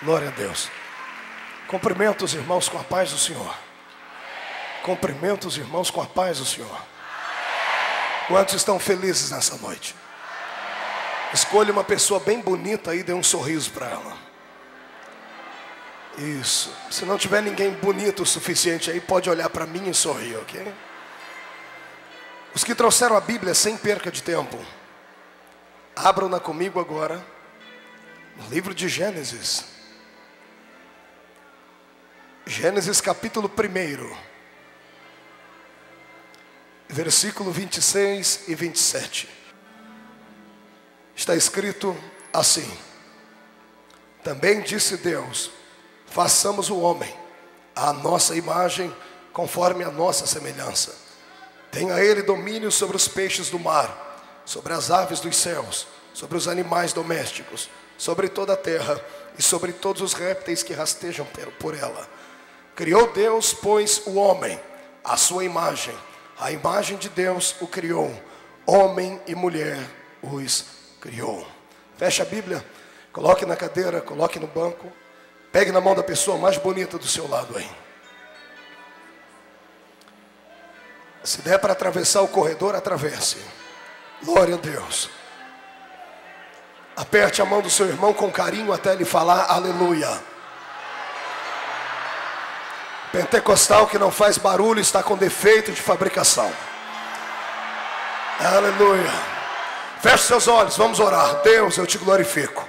Glória a Deus. Cumprimento os irmãos com a paz do Senhor. Cumprimento os irmãos com a paz do Senhor. Quantos estão felizes nessa noite? Escolha uma pessoa bem bonita aí e dê um sorriso para ela. Isso. Se não tiver ninguém bonito o suficiente aí, pode olhar para mim e sorrir, ok? Os que trouxeram a Bíblia sem perca de tempo, abram-na comigo agora no livro de Gênesis. Gênesis capítulo 1, versículo 26 e 27. Está escrito assim: também disse Deus: façamos o homem à nossa imagem, conforme a nossa semelhança. Tenha ele domínio sobre os peixes do mar, sobre as aves dos céus, sobre os animais domésticos, sobre toda a terra e sobre todos os répteis que rastejam por ela. Criou Deus, pois, o homem à sua imagem. A imagem de Deus o criou, homem e mulher os criou. Feche a Bíblia, coloque na cadeira, coloque no banco. Pegue na mão da pessoa mais bonita do seu lado aí. Se der para atravessar o corredor, atravesse. Glória a Deus. Aperte a mão do seu irmão com carinho até ele falar aleluia. Pentecostal que não faz barulho está com defeito de fabricação. Aleluia. Feche seus olhos, vamos orar. Deus, eu te glorifico.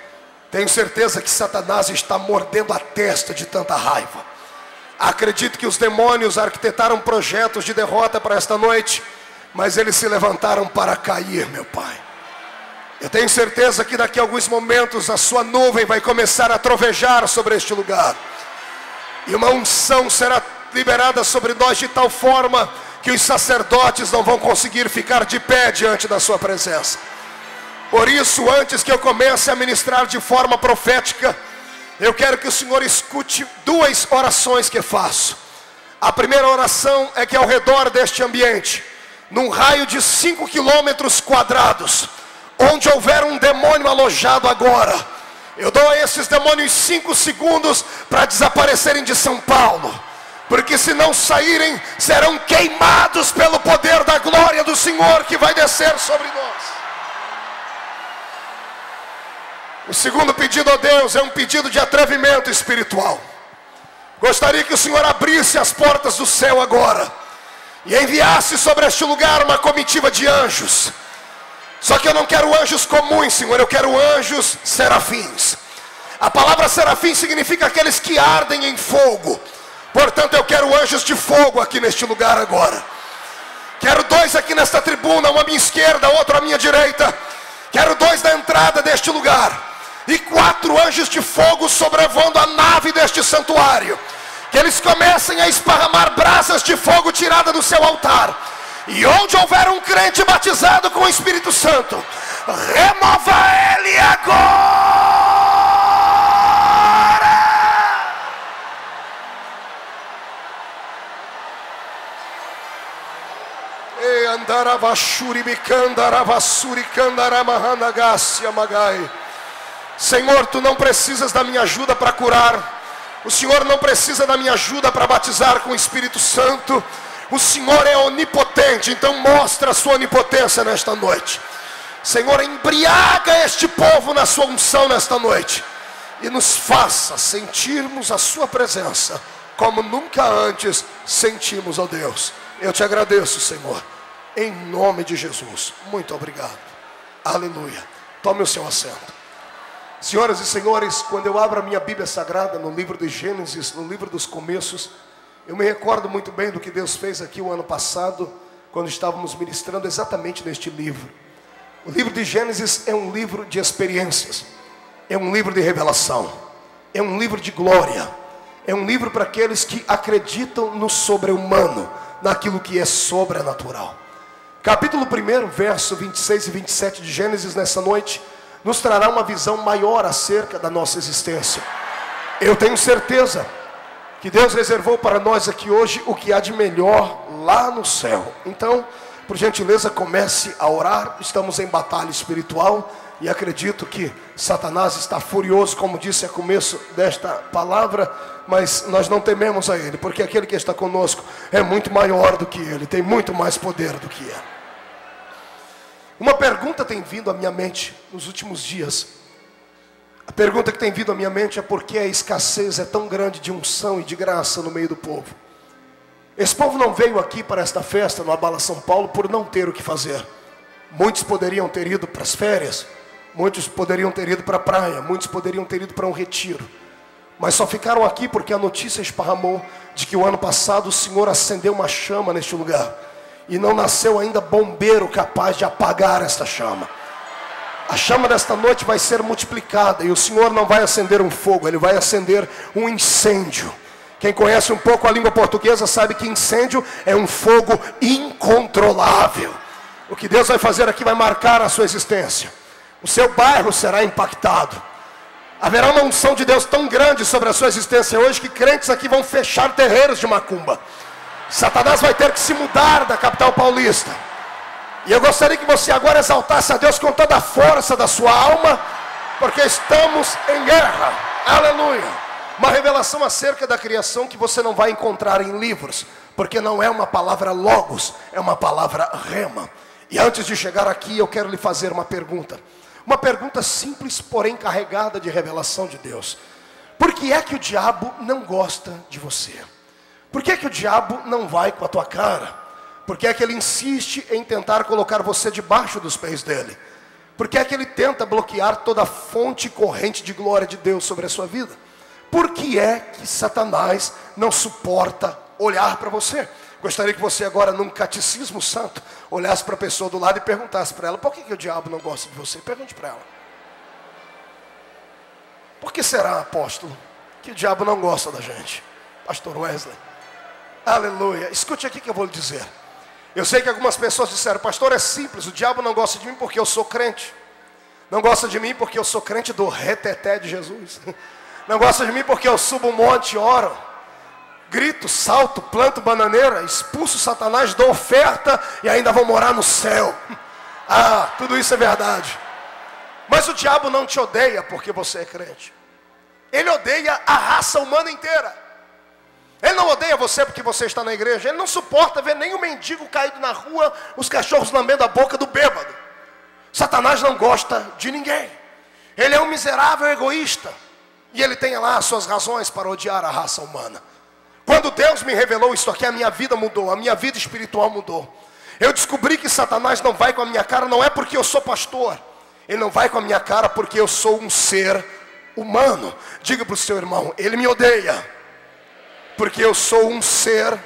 Tenho certeza que Satanás está mordendo a testa de tanta raiva. Acredito que os demônios arquitetaram projetos de derrota para esta noite, mas eles se levantaram para cair, meu Pai. Eu tenho certeza que daqui a alguns momentos a sua nuvem vai começar a trovejar sobre este lugar. E uma unção será liberada sobre nós de tal forma que os sacerdotes não vão conseguir ficar de pé diante da sua presença. Por isso, antes que eu comece a ministrar de forma profética, eu quero que o Senhor escute duas orações que faço. A primeira oração é que ao redor deste ambiente, num raio de 5 quilômetros quadrados, onde houver um demônio alojado agora, eu dou a esses demônios 5 segundos para desaparecerem de São Paulo. Porque se não saírem, serão queimados pelo poder da glória do Senhor que vai descer sobre nós. O segundo pedido a Deus é um pedido de atrevimento espiritual. Gostaria que o Senhor abrisse as portas do céu agora e enviasse sobre este lugar uma comitiva de anjos. Só que eu não quero anjos comuns, Senhor, eu quero anjos serafins. A palavra serafim significa aqueles que ardem em fogo. Portanto, eu quero anjos de fogo aqui neste lugar agora. Quero 2 aqui nesta tribuna, um à minha esquerda, outro à minha direita. Quero 2 na entrada deste lugar. E 4 anjos de fogo sobrevoando a nave deste santuário. Que eles comecem a esparramar brasas de fogo tirada do seu altar. E onde houver um crente batizado com o Espírito Santo, remova ele agora. E andaravashuri bicandaravasuri candaramahanagasia magai. Senhor, tu não precisas da minha ajuda para curar. O Senhor não precisa da minha ajuda para batizar com o Espírito Santo. O Senhor é onipotente, então mostra a sua onipotência nesta noite. Senhor, embriaga este povo na sua unção nesta noite. E nos faça sentirmos a sua presença como nunca antes sentimos, ó Deus. Eu te agradeço, Senhor, em nome de Jesus. Muito obrigado. Aleluia. Tome o seu assento. Senhoras e senhores, quando eu abro a minha Bíblia Sagrada no livro de Gênesis, no livro dos começos, eu me recordo muito bem do que Deus fez aqui o ano passado, quando estávamos ministrando exatamente neste livro. O livro de Gênesis é um livro de experiências, é um livro de revelação, é um livro de glória, é um livro para aqueles que acreditam no sobre-humano, naquilo que é sobrenatural. Capítulo 1, verso 26 e 27 de Gênesis nessa noite, nos trará uma visão maior acerca da nossa existência. Eu tenho certeza que Deus reservou para nós aqui hoje o que há de melhor lá no céu. Então, por gentileza, comece a orar. Estamos em batalha espiritual E acredito que Satanás está furioso, como disse a começo desta palavra, mas nós não tememos a ele, porque aquele que está conosco é muito maior do que ele, tem muito mais poder do que ele. Uma pergunta tem vindo à minha mente nos últimos dias. A pergunta que tem vindo à minha mente é por que a escassez é tão grande de unção e de graça no meio do povo. Esse povo não veio aqui para esta festa no Abala São Paulo por não ter o que fazer. Muitos poderiam ter ido para as férias, muitos poderiam ter ido para a praia, muitos poderiam ter ido para um retiro. Mas só ficaram aqui porque a notícia esparramou de que o ano passado o Senhor acendeu uma chama neste lugar. E não nasceu ainda bombeiro capaz de apagar esta chama. A chama desta noite vai ser multiplicada. E o Senhor não vai acender um fogo, Ele vai acender um incêndio. Quem conhece um pouco a língua portuguesa sabe que incêndio é um fogo incontrolável. O que Deus vai fazer aqui vai marcar a sua existência. O seu bairro será impactado. Haverá uma unção de Deus tão grande sobre a sua existência hoje que crentes aqui vão fechar terreiros de macumba. Satanás vai ter que se mudar da capital paulista. E eu gostaria que você agora exaltasse a Deus com toda a força da sua alma, porque estamos em guerra. Aleluia. Uma revelação acerca da criação que você não vai encontrar em livros, porque não é uma palavra logos, é uma palavra rema. E antes de chegar aqui eu quero lhe fazer uma pergunta. Uma pergunta simples, porém carregada de revelação de Deus. Por que é que o diabo não gosta de você? Por que é que o diabo não vai com a tua cara? Por que é que ele insiste em tentar colocar você debaixo dos pés dele? Por que é que ele tenta bloquear toda a fonte e corrente de glória de Deus sobre a sua vida? Por que é que Satanás não suporta olhar para você? Gostaria que você agora, num catecismo santo, olhasse para a pessoa do lado e perguntasse para ela: por que o diabo não gosta de você? Pergunte para ela. Por que será, apóstolo, que o diabo não gosta da gente? Pastor Wesley. Aleluia. Escute aqui que eu vou lhe dizer. Eu sei que algumas pessoas disseram: pastor, é simples, o diabo não gosta de mim porque eu sou crente. Não gosta de mim porque eu sou crente do reteté de Jesus. Não gosta de mim porque eu subo um monte, oro, grito, salto, planto bananeira, expulso Satanás, dou oferta e ainda vou morar no céu. Ah, tudo isso é verdade. Mas o diabo não te odeia porque você é crente. Ele odeia a raça humana inteira. Ele não odeia você porque você está na igreja. Ele não suporta ver nenhum mendigo caído na rua, os cachorros lambendo a boca do bêbado. Satanás não gosta de ninguém. Ele é um miserável egoísta. E ele tem lá as suas razões para odiar a raça humana. Quando Deus me revelou isso aqui, a minha vida mudou, a minha vida espiritual mudou. Eu descobri que Satanás não vai com a minha cara, não é porque eu sou pastor. Ele não vai com a minha cara porque eu sou um ser humano. Diga para o seu irmão: ele me odeia porque eu sou um ser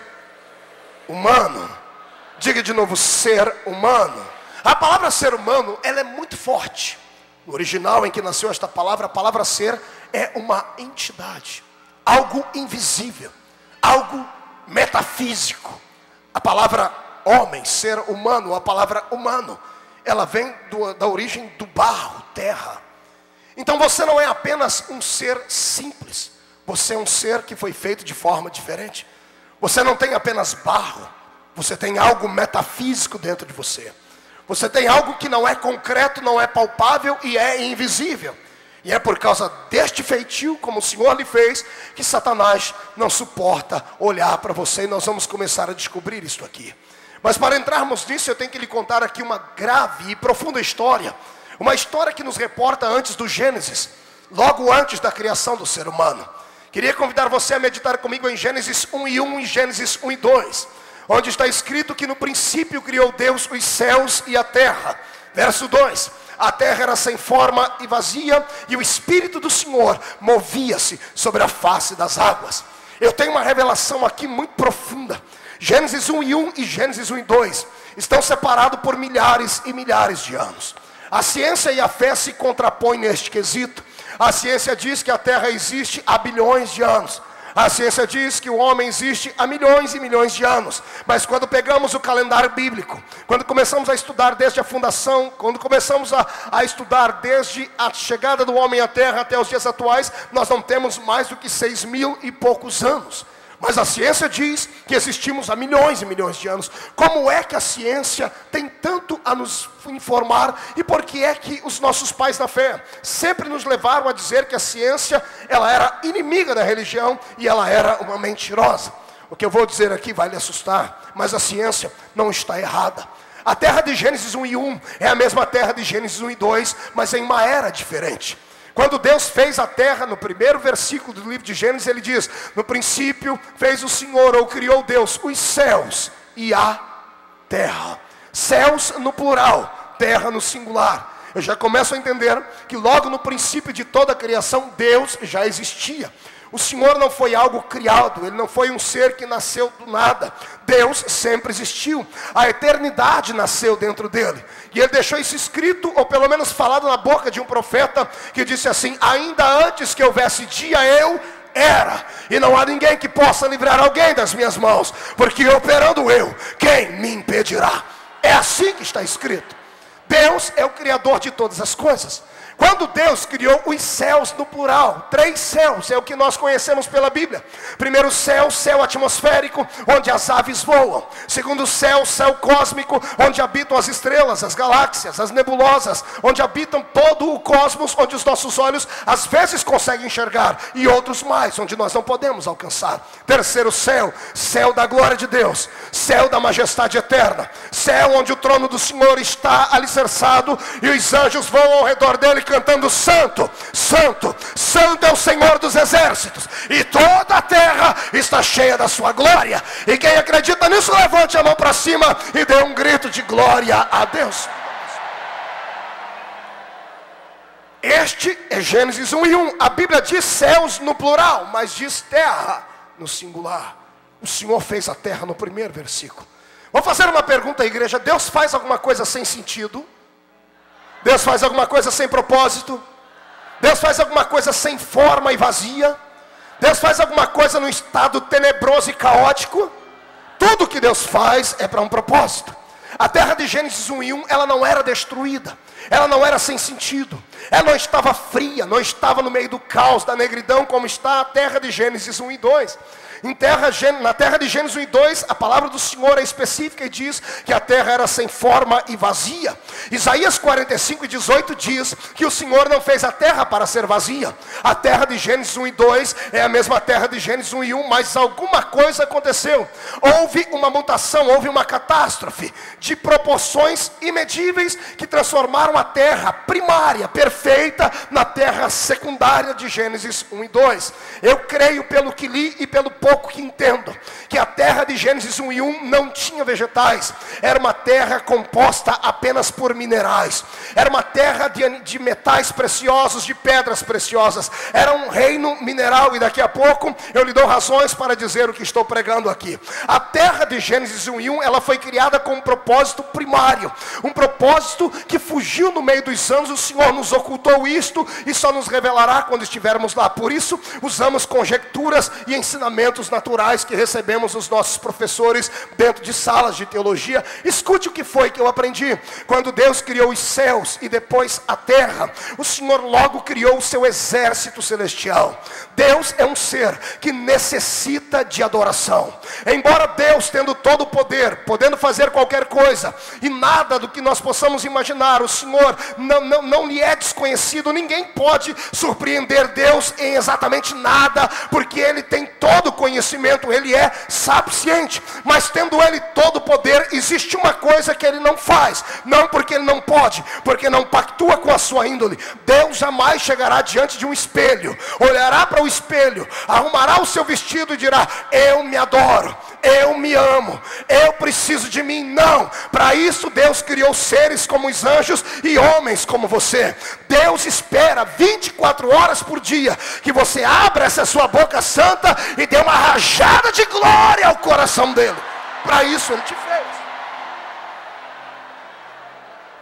humano. Diga de novo: ser humano. A palavra ser humano, ela é muito forte. No original em que nasceu esta palavra, a palavra ser é uma entidade, algo invisível, algo metafísico. A palavra homem, ser humano, a palavra humano, ela vem da origem do barro, terra. Então você não é apenas um ser simples, você é um ser que foi feito de forma diferente. Você não tem apenas barro, você tem algo metafísico dentro de você. Você tem algo que não é concreto, não é palpável e é invisível. E é por causa deste feitio, como o Senhor lhe fez, que Satanás não suporta olhar para você. E nós vamos começar a descobrir isso aqui. Mas para entrarmos nisso, eu tenho que lhe contar aqui uma grave e profunda história. Uma história que nos reporta antes do Gênesis, logo antes da criação do ser humano. Queria convidar você a meditar comigo em Gênesis 1:1 e Gênesis 1:2. Onde está escrito que no princípio criou Deus os céus e a terra. Verso 2. A terra era sem forma e vazia, e o Espírito do Senhor movia-se sobre a face das águas. Eu tenho uma revelação aqui muito profunda. Gênesis 1:1 e Gênesis 1:2 estão separados por milhares e milhares de anos. A ciência e a fé se contrapõem neste quesito. A ciência diz que a terra existe há bilhões de anos. A ciência diz que o homem existe há milhões e milhões de anos. Mas quando pegamos o calendário bíblico, quando começamos a estudar desde a fundação, quando começamos a estudar desde a chegada do homem à terra até os dias atuais, nós não temos mais do que 6.000 e poucos anos. Mas a ciência diz que existimos há milhões e milhões de anos. Como é que a ciência tem tanto a nos informar? E por que é que os nossos pais da fé sempre nos levaram a dizer que a ciência, ela era inimiga da religião e ela era uma mentirosa? O que eu vou dizer aqui vai lhe assustar, mas a ciência não está errada. A terra de Gênesis 1 e 1 é a mesma terra de Gênesis 1 e 2, mas em uma era diferente. Quando Deus fez a terra, no primeiro versículo do livro de Gênesis, ele diz: no princípio fez o Senhor, ou criou Deus, os céus e a terra. Céus no plural, terra no singular. Eu já começo a entender que logo no princípio de toda a criação, Deus já existia. O Senhor não foi algo criado, Ele não foi um ser que nasceu do nada. Deus sempre existiu, a eternidade nasceu dentro dele. E Ele deixou isso escrito, ou pelo menos falado na boca de um profeta, que disse assim: ainda antes que houvesse dia, eu era. E não há ninguém que possa livrar alguém das minhas mãos, porque operando eu, quem me impedirá? É assim que está escrito. Deus é o Criador de todas as coisas. Quando Deus criou os céus no plural, 3 céus, é o que nós conhecemos pela Bíblia. Primeiro céu, céu atmosférico, onde as aves voam. Segundo céu, céu cósmico, onde habitam as estrelas, as galáxias, as nebulosas, onde habitam todo o cosmos, onde os nossos olhos às vezes conseguem enxergar, e outros mais, onde nós não podemos alcançar. Terceiro céu, céu da glória de Deus, céu da majestade eterna, céu onde o trono do Senhor está alicerçado, e os anjos voam ao redor dele, cantando: santo, santo, santo é o Senhor dos exércitos, e toda a terra está cheia da sua glória. E quem acredita nisso, levante a mão para cima e dê um grito de glória a Deus. Este é Gênesis 1 e 1. A Bíblia diz céus no plural, mas diz terra no singular. O Senhor fez a terra no primeiro versículo. Vou fazer uma pergunta à igreja: Deus faz alguma coisa sem sentido? Deus faz alguma coisa sem propósito? Deus faz alguma coisa sem forma e vazia? Deus faz alguma coisa num estado tenebroso e caótico? Tudo que Deus faz é para um propósito. A terra de Gênesis 1 e 1, ela não era destruída, ela não era sem sentido, ela não estava fria, não estava no meio do caos, da negridão, como está a terra de Gênesis 1 e 2. Na terra de Gênesis 1 e 2, a palavra do Senhor é específica e diz que a terra era sem forma e vazia. Isaías 45 e 18 diz que o Senhor não fez a terra para ser vazia. A terra de Gênesis 1 e 2 é a mesma terra de Gênesis 1 e 1, mas alguma coisa aconteceu. Houve uma mutação, houve uma catástrofe de proporções imedíveis que transformaram a terra primária, perfeita, na terra secundária de Gênesis 1 e 2. Eu creio, pelo que li e pelo pouco que entendo, que a terra de Gênesis 1 e 1 não tinha vegetais. Era uma terra composta apenas por minerais. Era uma terra de metais preciosos, de pedras preciosas. Era um reino mineral, e daqui a pouco eu lhe dou razões para dizer o que estou pregando aqui. A terra de Gênesis 1 e 1, ela foi criada com um propósito primário, um propósito que fugiu no meio dos anos. O Senhor nos ocultou isto e só nos revelará quando estivermos lá. Por isso usamos conjecturas e ensinamentos naturais que recebemos dos nossos professores dentro de salas de teologia. Escute o que foi que eu aprendi. Quando Deus criou os céus e depois a terra, o Senhor logo criou o seu exército celestial. Deus é um ser que necessita de adoração. Embora Deus, tendo todo o poder, podendo fazer qualquer coisa, e nada do que nós possamos imaginar, o Senhor não lhe é desconhecido. Ninguém pode surpreender Deus em exatamente nada, porque Ele tem todo o conhecimento, Ele é sapiente. Mas tendo Ele todo o poder, existe uma coisa que Ele não faz, não porque Ele não pode, porque não pactua com a sua índole. Deus jamais chegará diante de um espelho, olhará para o espelho, arrumará o seu vestido e dirá: eu me adoro, eu me amo, eu preciso de mim. Não, para isso Deus criou seres como os anjos e homens como você. Deus espera 24 horas por dia que você abra essa sua boca santa e dê uma rajada de glória ao coração dele. Para isso Ele te fez.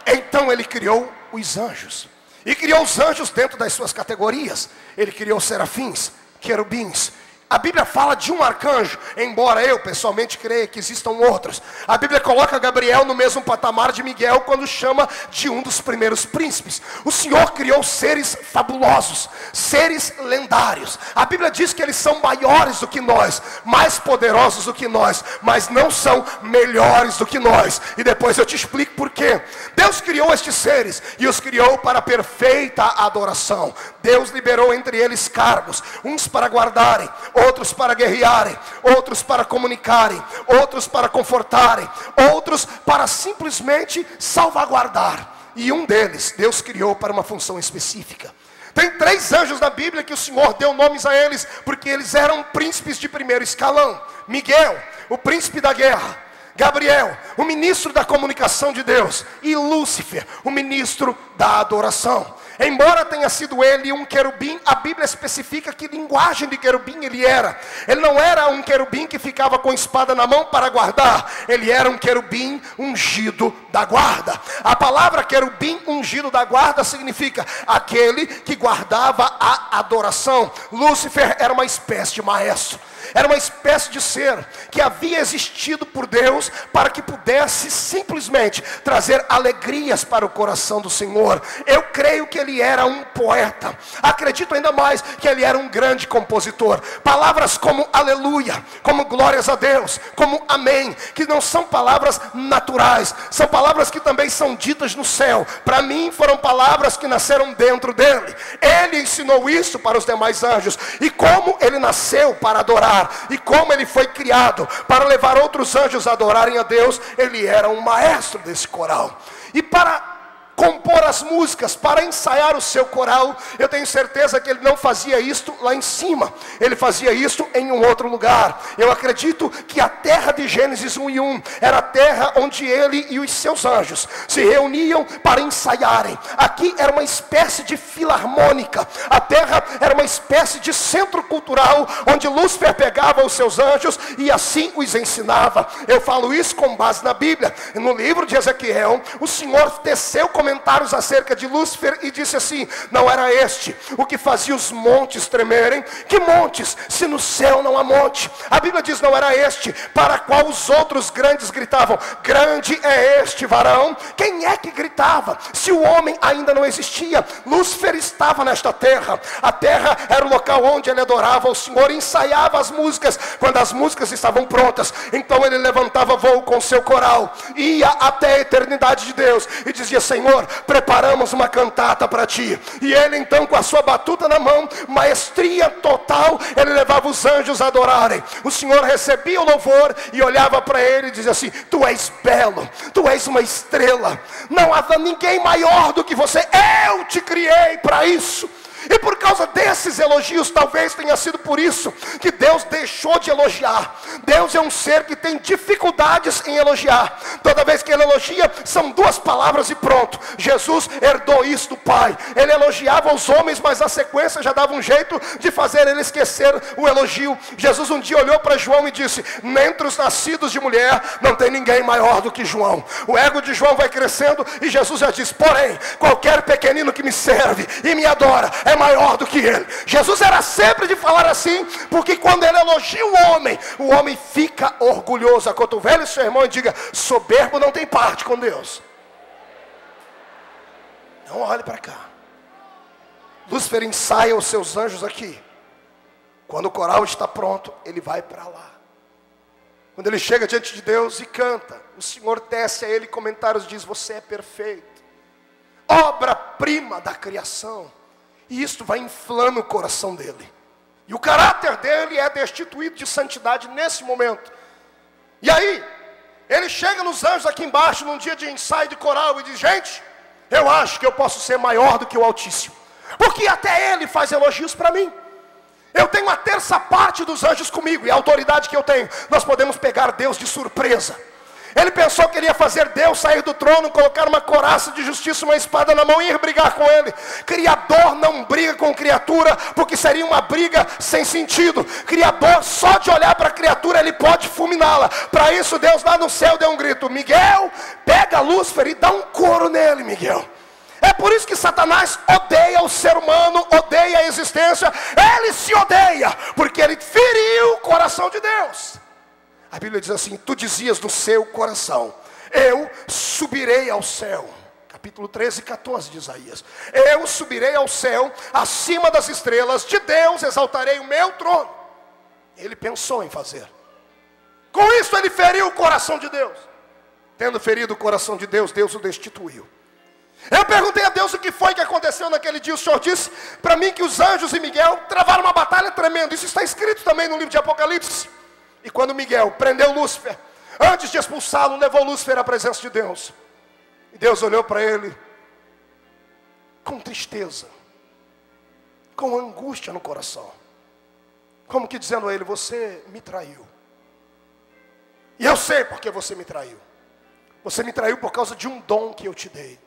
Então Ele criou os anjos, e criou os anjos dentro das suas categorias. Ele criou serafins, querubins, A Bíblia fala de um arcanjo, embora eu pessoalmente creia que existam outros. A Bíblia coloca Gabriel no mesmo patamar de Miguel quando chama de um dos primeiros príncipes. O Senhor criou seres fabulosos, seres lendários. A Bíblia diz que eles são maiores do que nós, mais poderosos do que nós, mas não são melhores do que nós. E depois eu te explico por quê. Deus criou estes seres e os criou para perfeita adoração. Deus liberou entre eles cargos, uns para guardarem, outros para guerrearem, outros para comunicarem, outros para confortarem, outros para simplesmente salvaguardar. E um deles, Deus criou para uma função específica. Tem 3 anjos na Bíblia que o Senhor deu nomes a eles, porque eles eram príncipes de primeiro escalão. Miguel, o príncipe da guerra. Gabriel, o ministro da comunicação de Deus. E Lúcifer, o ministro da adoração. Embora tenha sido ele um querubim, a Bíblia especifica que linguagem de querubim ele era. Ele não era um querubim que ficava com espada na mão para guardar. Ele era um querubim ungido da guarda. A palavra querubim ungido da guarda significa aquele que guardava a adoração. Lúcifer era uma espécie de maestro. Era uma espécie de ser que havia existido por Deus para que pudesse simplesmente trazer alegrias para o coração do Senhor. Eu creio que ele era um poeta. Acredito ainda mais que ele era um grande compositor. Palavras como aleluia, como glórias a Deus, como amém, que não são palavras naturais, são palavras que também são ditas no céu. Para mim foram palavras que nasceram dentro dele. Ele ensinou isso para os demais anjos. E como ele nasceu para adorar, e como ele foi criado para levar outros anjos a adorarem a Deus, ele era um maestro desse coral. E para compor as músicas, para ensaiar o seu coral, eu tenho certeza que ele não fazia isto lá em cima, ele fazia isto em um outro lugar. Eu acredito que a terra de Gênesis 1:1 era a terra onde ele e os seus anjos se reuniam para ensaiarem. Aqui era uma espécie de filarmônica, a terra era uma espécie de centro cultural, onde Lúcifer pegava os seus anjos e assim os ensinava. Eu falo isso com base na Bíblia. No livro de Ezequiel, o Senhor teceu comentários acerca de Lúcifer e disse assim: não era este o que fazia os montes tremerem? Que montes, se no céu não há monte? A Bíblia diz: não era este para qual os outros grandes gritavam: grande é este varão. Quem é que gritava se o homem ainda não existia? Lúcifer estava nesta terra. A terra era o local onde ele adorava o Senhor e ensaiava as músicas. Quando as músicas estavam prontas, então ele levantava voo com seu coral, ia até a eternidade de Deus e dizia: Senhor, preparamos uma cantata para ti. E ele então, com a sua batuta na mão, maestria total, ele levava os anjos a adorarem. O Senhor recebia o louvor e olhava para ele e dizia assim: tu és belo, tu és uma estrela, não há ninguém maior do que você, eu te criei para isso. E por causa desses elogios, talvez tenha sido por isso que Deus deixou de elogiar. Deus é um ser que tem dificuldades em elogiar. Toda vez que ele elogia, são 2 palavras e pronto. Jesus herdou isso do Pai. Ele elogiava os homens, mas na sequência já dava um jeito de fazer ele esquecer o elogio. Jesus um dia olhou para João e disse: entre os nascidos de mulher, não tem ninguém maior do que João. O ego de João vai crescendo e Jesus já diz: porém, qualquer pequenino que me serve e me adora é maior do que ele. Jesus era sempre de falar assim, porque quando ele elogia o homem fica orgulhoso. Acotovele seu irmão e diga: soberbo não tem parte com Deus. Não olhe para cá. Lúcifer ensaia os seus anjos aqui. Quando o coral está pronto, ele vai para lá. Quando ele chega diante de Deus e canta, o Senhor tece a ele comentários, diz: você é perfeito, obra-prima da criação. E isto vai inflando o coração dele. E o caráter dele é destituído de santidade nesse momento. E aí, ele chega nos anjos aqui embaixo, num dia de ensaio de coral, e diz: gente, eu acho que eu posso ser maior do que o Altíssimo, porque até ele faz elogios para mim. Eu tenho a 1/3 parte dos anjos comigo, e a autoridade que eu tenho, nós podemos pegar Deus de surpresa. Ele pensou que ele ia fazer Deus sair do trono, colocar uma couraça de justiça, uma espada na mão e ir brigar com ele. Criador não briga com criatura, porque seria uma briga sem sentido. Criador, só de olhar para a criatura, ele pode fulminá-la. Para isso Deus lá no céu deu um grito: Miguel, pega Lúcifer e dá um couro nele, Miguel. É por isso que Satanás odeia o ser humano, odeia a existência. Ele se odeia, porque ele feriu o coração de Deus. A Bíblia diz assim: tu dizias no seu coração, eu subirei ao céu. Capítulo 13 e 14 de Isaías. Eu subirei ao céu, acima das estrelas, de Deus exaltarei o meu trono. Ele pensou em fazer. Com isso ele feriu o coração de Deus. Tendo ferido o coração de Deus, Deus o destituiu. Eu perguntei a Deus o que foi que aconteceu naquele dia. O Senhor disse para mim que os anjos e Miguel travaram uma batalha tremenda. Isso está escrito também no livro de Apocalipse. E quando Miguel prendeu Lúcifer, antes de expulsá-lo, levou Lúcifer à presença de Deus. E Deus olhou para ele com tristeza, com angústia no coração, como que dizendo a ele: você me traiu. E eu sei porque você me traiu. Você me traiu por causa de um dom que eu te dei.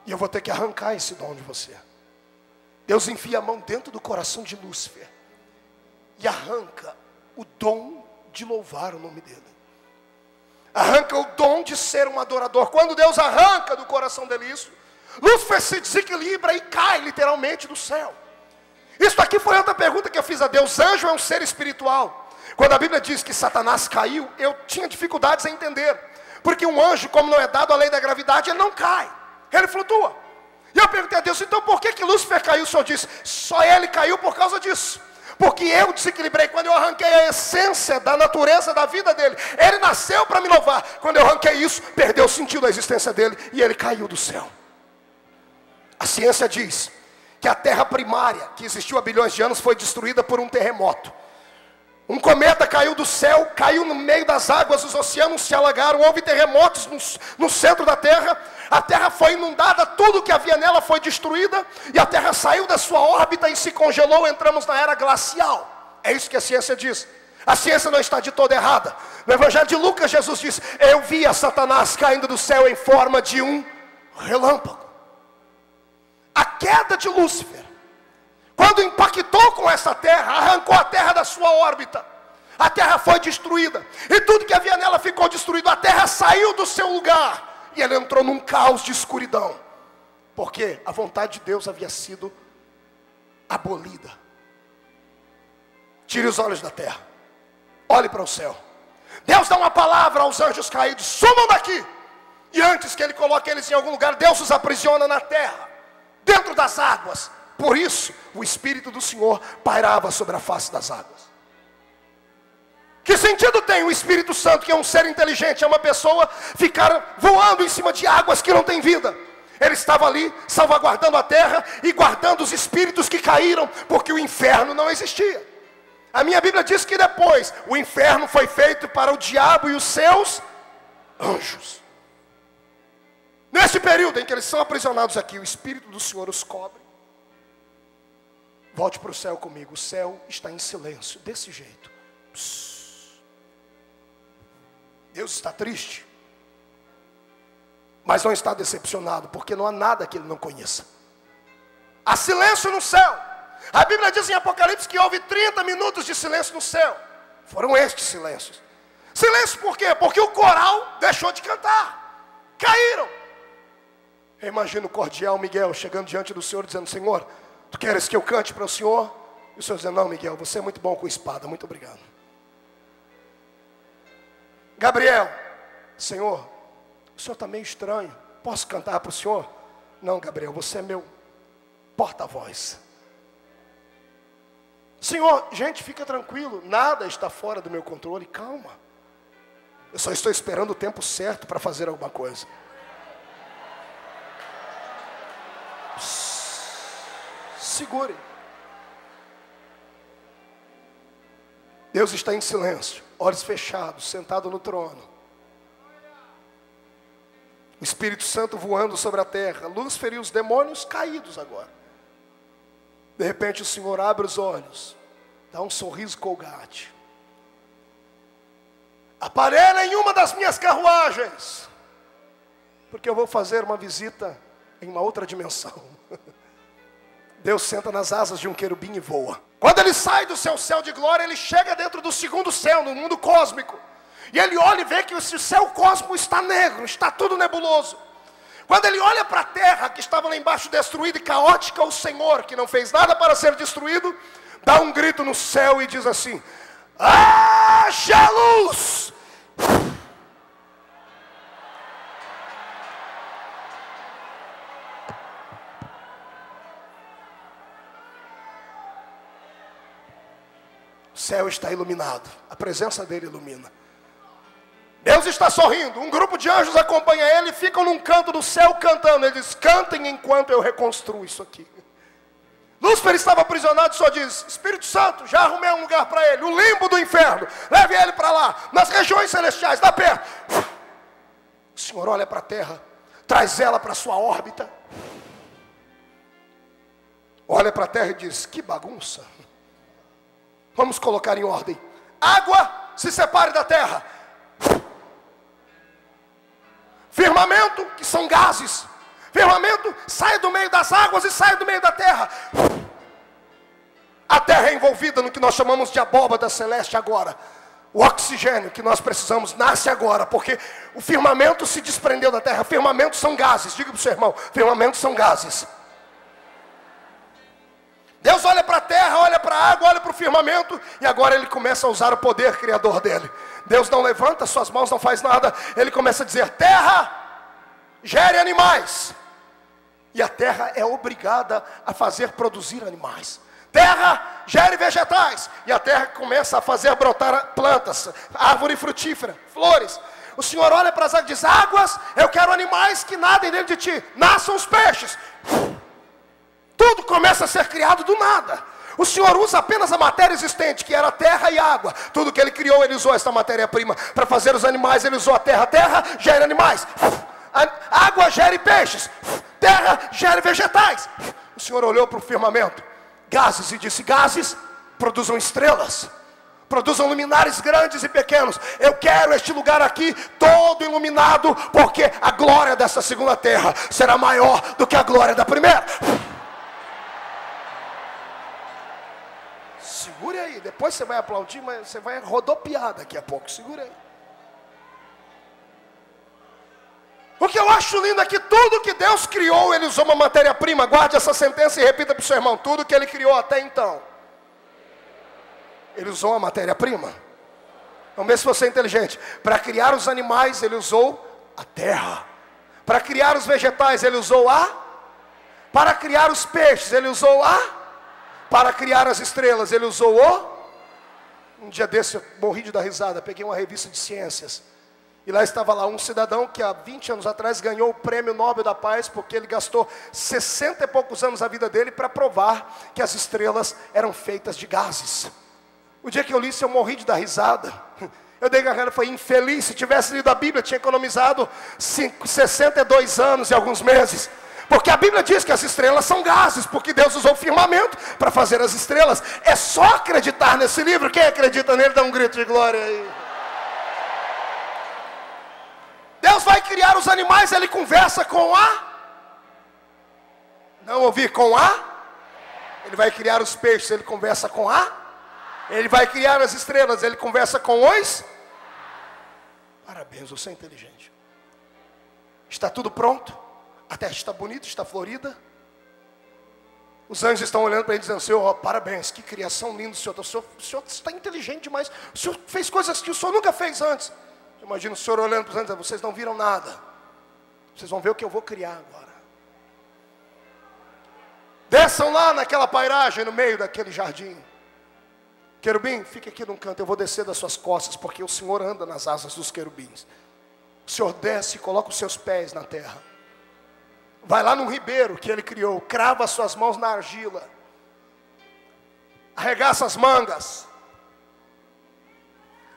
E eu vou ter que arrancar esse dom de você. Deus enfia a mão dentro do coração de Lúcifer e arranca o dom de louvar o nome dele. Arranca o dom de ser um adorador. Quando Deus arranca do coração dele isso, Lúcifer se desequilibra e cai literalmente do céu. Isso aqui foi outra pergunta que eu fiz a Deus. Anjo é um ser espiritual. Quando a Bíblia diz que Satanás caiu, eu tinha dificuldades em entender. Porque um anjo, como não é dado a lei da gravidade, ele não cai, ele flutua. E eu perguntei a Deus: então por que Lúcifer caiu? O Senhor disse: só ele caiu por causa disso. Porque eu desequilibrei. Quando eu arranquei a essência da natureza da vida dele, ele nasceu para me louvar. Quando eu arranquei isso, perdeu o sentido da existência dele e ele caiu do céu. A ciência diz que a terra primária, que existiu há bilhões de anos, foi destruída por um terremoto. Um cometa caiu do céu, caiu no meio das águas, os oceanos se alagaram, houve terremotos no centro da terra. A terra foi inundada, tudo que havia nela foi destruída, e a terra saiu da sua órbita e se congelou. Entramos na era glacial. É isso que a ciência diz. A ciência não está de toda errada. No Evangelho de Lucas, Jesus diz: eu vi a Satanás caindo do céu em forma de um relâmpago. A queda de Lúcifer, quando impactou com essa terra, arrancou a terra da sua órbita. A terra foi destruída, e tudo que havia nela ficou destruído. A terra saiu do seu lugar, e ele entrou num caos de escuridão, porque a vontade de Deus havia sido abolida. Tire os olhos da terra, olhe para o céu. Deus dá uma palavra aos anjos caídos: sumam daqui. E antes que ele coloque eles em algum lugar, Deus os aprisiona na terra, dentro das águas. Por isso, o Espírito do Senhor pairava sobre a face das águas. Que sentido tem o Espírito Santo, que é um ser inteligente, é uma pessoa, ficar voando em cima de águas que não tem vida? Ele estava ali, salvaguardando a terra e guardando os espíritos que caíram, porque o inferno não existia. A minha Bíblia diz que depois, o inferno foi feito para o diabo e os seus anjos. Neste período em que eles são aprisionados aqui, o Espírito do Senhor os cobre. Volte para o céu comigo. O céu está em silêncio, desse jeito. Deus está triste, mas não está decepcionado, porque não há nada que ele não conheça. Há silêncio no céu. A Bíblia diz em Apocalipse que houve 30 minutos de silêncio no céu. Foram estes silêncios. Silêncio por quê? Porque o coral deixou de cantar. Caíram. Eu imagino o cordial Miguel chegando diante do Senhor dizendo: Senhor, tu queres que eu cante para o Senhor? E o Senhor dizendo: não, Miguel, você é muito bom com espada, muito obrigado. Gabriel: Senhor, o Senhor está meio estranho, posso cantar para o Senhor? Não, Gabriel, você é meu porta-voz. Senhor, gente, fica tranquilo, nada está fora do meu controle, calma. Eu só estou esperando o tempo certo para fazer alguma coisa. Segure. Deus está em silêncio, olhos fechados, sentado no trono. O Espírito Santo voando sobre a terra. Lúcifer e os demônios caídos agora. De repente o Senhor abre os olhos, dá um sorriso colgate. Aparelha em uma das minhas carruagens, porque eu vou fazer uma visita em uma outra dimensão. Deus senta nas asas de um querubim e voa. Quando ele sai do seu céu de glória, ele chega dentro do segundo céu, no mundo cósmico. E ele olha e vê que o céu cósmico está negro, está tudo nebuloso. Quando ele olha para a terra que estava lá embaixo destruída e caótica, o Senhor, que não fez nada para ser destruído, dá um grito no céu e diz assim: haja luz! O céu está iluminado, a presença dele ilumina. Deus está sorrindo, um grupo de anjos acompanha ele e ficam num canto do céu cantando. Ele diz: cantem enquanto eu reconstruo isso aqui. Lúcifer estava aprisionado e só diz: Espírito Santo, já arrumei um lugar para ele, o limbo do inferno, leve ele para lá, nas regiões celestiais, dá perto. O Senhor olha para a terra, traz ela para a sua órbita, olha para a terra e diz: que bagunça. Vamos colocar em ordem. Água, se separe da terra. Firmamento, que são gases. Firmamento, sai do meio das águas e sai do meio da terra. A terra é envolvida no que nós chamamos de abóbada celeste agora. O oxigênio que nós precisamos nasce agora, porque o firmamento se desprendeu da terra. Firmamentos são gases. Diga para o seu irmão: firmamentos são gases. Deus olha para a terra, olha para a água, olha para o firmamento, e agora ele começa a usar o poder criador dele. Deus não levanta suas mãos, não faz nada. Ele começa a dizer: terra, gere animais. E a terra é obrigada a fazer produzir animais. Terra, gere vegetais. E a terra começa a fazer brotar plantas, árvore frutífera, flores. O Senhor olha para as águas e diz: águas, eu quero animais que nadem dentro de ti. Nasçam os peixes. Tudo começa a ser criado do nada. O Senhor usa apenas a matéria existente, que era a terra e a água. Tudo que ele criou, ele usou essa matéria-prima. Para fazer os animais, ele usou a terra. Terra gera animais. A água gera peixes. Terra gera vegetais. O Senhor olhou para o firmamento, gases, e disse: gases, produzam estrelas. Produzam luminares grandes e pequenos. Eu quero este lugar aqui todo iluminado, porque a glória dessa segunda terra será maior do que a glória da primeira. Segure aí, depois você vai aplaudir, mas você vai rodopiar daqui a pouco. Segura aí. O que eu acho lindo é que tudo que Deus criou, ele usou uma matéria-prima. Guarde essa sentença e repita para o seu irmão: tudo que ele criou até então, ele usou a matéria-prima. Vamos ver se você é inteligente. Para criar os animais, ele usou a terra. Para criar os vegetais, ele usou a. Para criar os peixes, ele usou a. Para criar as estrelas, ele usou o. Um dia desse eu morri de dar risada. Peguei uma revista de ciências, e lá estava lá um cidadão que há 20 anos atrás ganhou o prêmio Nobel da Paz, porque ele gastou 60 e poucos anos da vida dele para provar que as estrelas eram feitas de gases. O dia que eu li isso, eu morri de dar risada. Eu dei garganta, foi infeliz. Se tivesse lido a Bíblia, tinha economizado 62 anos e alguns meses. Porque a Bíblia diz que as estrelas são gases, porque Deus usou o firmamento para fazer as estrelas. É só acreditar nesse livro. Quem acredita nele, dá um grito de glória aí. Deus vai criar os animais, ele conversa com a. Não ouvi, com a. Ele vai criar os peixes, ele conversa com a. Ele vai criar as estrelas, ele conversa com os. Parabéns, você é inteligente. Está tudo pronto? A terra está bonita, está florida. Os anjos estão olhando para ele dizendo: Senhor, parabéns, que criação linda, Senhor. O Senhor está inteligente demais. O Senhor fez coisas que o Senhor nunca fez antes. Imagina o Senhor olhando para os anjos: vocês não viram nada. Vocês vão ver o que eu vou criar agora. Desçam lá naquela pairagem, no meio daquele jardim. Querubim, fique aqui num canto, eu vou descer das suas costas, porque o Senhor anda nas asas dos querubins. O Senhor desce e coloca os seus pés na terra. Vai lá no ribeiro que ele criou, crava as suas mãos na argila, arregaça as mangas,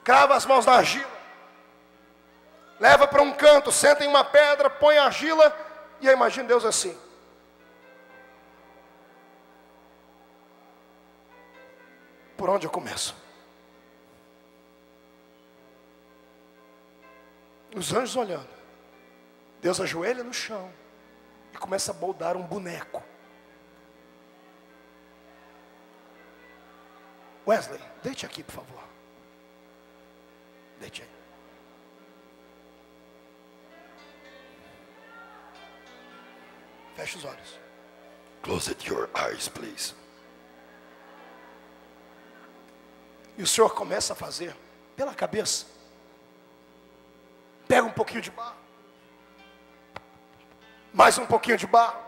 crava as mãos na argila, leva para um canto, senta em uma pedra, põe a argila, e aí imagina Deus assim: por onde eu começo? Os anjos olhando, Deus ajoelha no chão e começa a moldar um boneco. Wesley, deite aqui, por favor. Deite aí. Feche os olhos. Close your eyes, please. E o Senhor começa a fazer pela cabeça. Pega um pouquinho de barro. Mais um pouquinho de barro.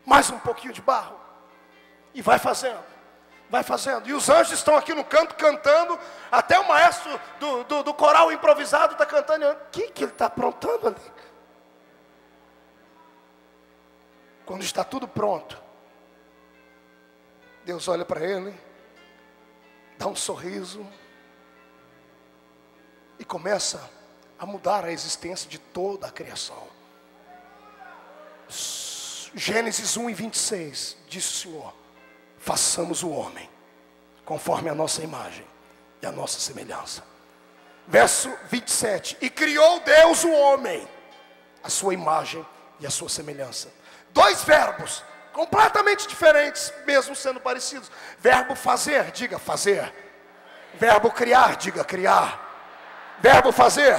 Mais um pouquinho de barro. E vai fazendo. Vai fazendo. E os anjos estão aqui no canto cantando. Até o maestro do coral improvisado está cantando. O que ele está aprontando ali? Quando está tudo pronto, Deus olha para ele, dá um sorriso e começa a mudar a existência de toda a criação. Gênesis 1:26 diz o Senhor: façamos o homem conforme a nossa imagem e a nossa semelhança. Verso 27: e criou Deus o homem, a sua imagem e a sua semelhança. Dois verbos completamente diferentes, mesmo sendo parecidos. Verbo fazer, diga fazer. Verbo criar, diga criar. Verbo fazer,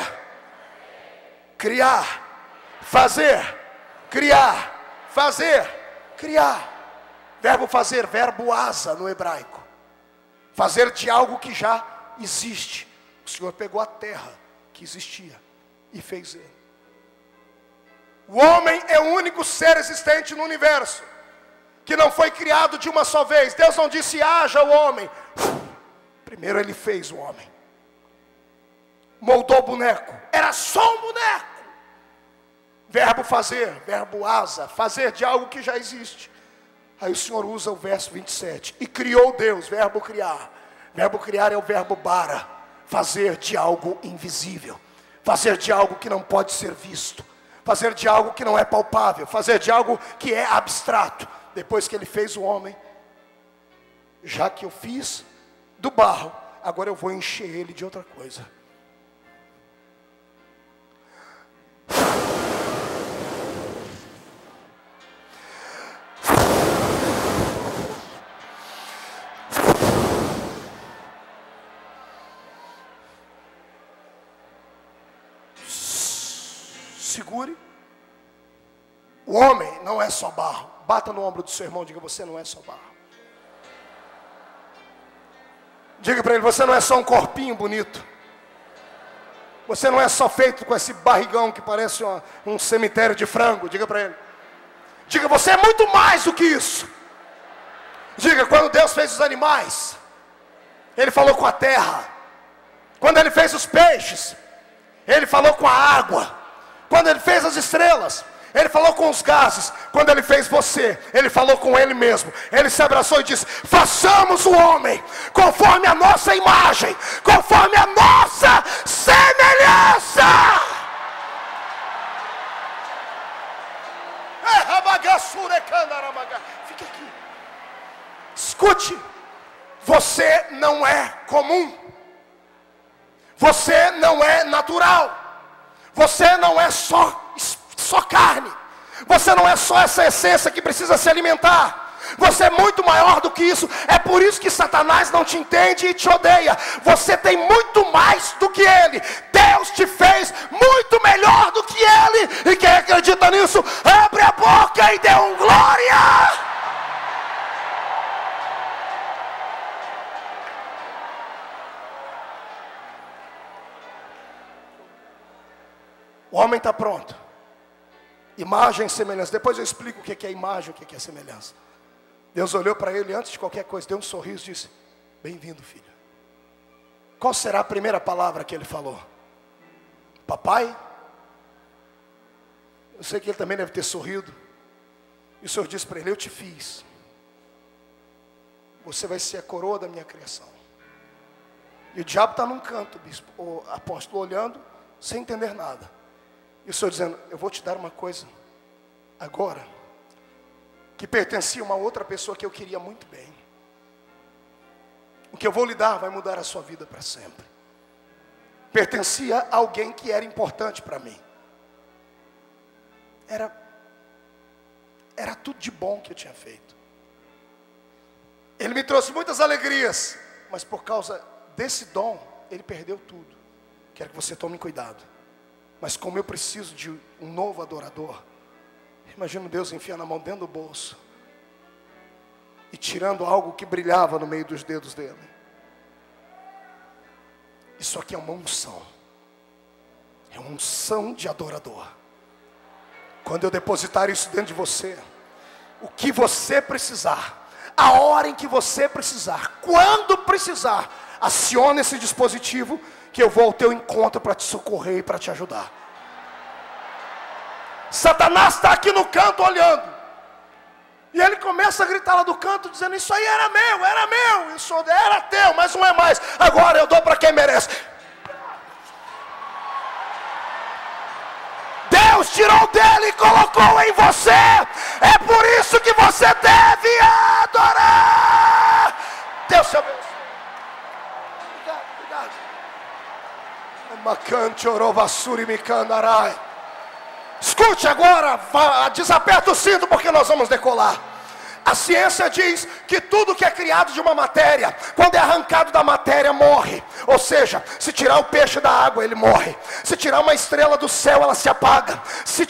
criar, fazer, criar, fazer, criar. Verbo fazer, verbo asa no hebraico. Fazer de algo que já existe. O Senhor pegou a terra que existia e fez ele. O homem é o único ser existente no universo que não foi criado de uma só vez. Deus não disse haja o homem. Primeiro ele fez o homem. Moldou o boneco. Era só um boneco. Verbo fazer, verbo asa. Fazer de algo que já existe. Aí o Senhor usa o verso 27. E criou Deus, verbo criar. Verbo criar é o verbo bara. Fazer de algo invisível. Fazer de algo que não pode ser visto. Fazer de algo que não é palpável. Fazer de algo que é abstrato. Depois que ele fez o homem, já que eu fiz do barro, agora eu vou encher ele de outra coisa. Segure. O homem não é só barro. Bata no ombro do seu irmão e diga: você não é só barro. Diga para ele: você não é só um corpinho bonito. Você não é só feito com esse barrigão que parece um cemitério de frango. Diga para ele. Diga: você é muito mais do que isso. Diga: quando Deus fez os animais, Ele falou com a terra. Quando Ele fez os peixes, Ele falou com a água. Quando Ele fez as estrelas, Ele falou com os gases. Quando Ele fez você, Ele falou com Ele mesmo. Ele se abraçou e disse: façamos o homem conforme a nossa imagem, conforme a nossa semelhança. Fique aqui. Escute. Você não é comum. Você não é natural. Você não é só carne. Você não é só essa essência que precisa se alimentar. Você é muito maior do que isso. É por isso que Satanás não te entende e te odeia. Você tem muito mais do que ele. Deus te fez muito melhor do que ele. E quem acredita nisso, abre a boca e dê um glória. O homem está pronto. Imagem e semelhança. Depois eu explico o que é imagem, o que é semelhança. Deus olhou para ele antes de qualquer coisa, deu um sorriso e disse: bem-vindo, filho. Qual será a primeira palavra que ele falou? Papai? Eu sei que ele também deve ter sorrido. E o Senhor disse para ele: eu te fiz. Você vai ser a coroa da minha criação. E o diabo está num canto, bispo, o apóstolo, olhando, sem entender nada. E o Senhor dizendo: eu vou te dar uma coisa agora, que pertencia a uma outra pessoa que eu queria muito bem. O que eu vou lhe dar vai mudar a sua vida para sempre. Pertencia a alguém que era importante para mim. Era tudo de bom que eu tinha feito. Ele me trouxe muitas alegrias, mas por causa desse dom, ele perdeu tudo. Quero que você tome cuidado. Mas como eu preciso de um novo adorador, Imagino Deus enfiando a mão dentro do bolso e tirando algo que brilhava no meio dos dedos dele. Isso aqui é uma unção. É uma unção de adorador. Quando eu depositar isso dentro de você, o que você precisar, a hora em que você precisar, quando precisar, acione esse dispositivo, que eu vou ao teu encontro para te socorrer e para te ajudar. Satanás está aqui no canto olhando, e ele começa a gritar lá do canto, dizendo: isso aí era meu, isso era teu, mas não é mais, agora eu dou para quem merece. Deus tirou dele e colocou em você. É por isso que você deve adorar. Deus te abençoe. Obrigado. Escute agora, desaperta o cinto, porque nós vamos decolar. A ciência diz que tudo que é criado de uma matéria, quando é arrancado da matéria, morre. Ou seja, se tirar o peixe da água, ele morre. Se tirar uma estrela do céu, ela se apaga. Se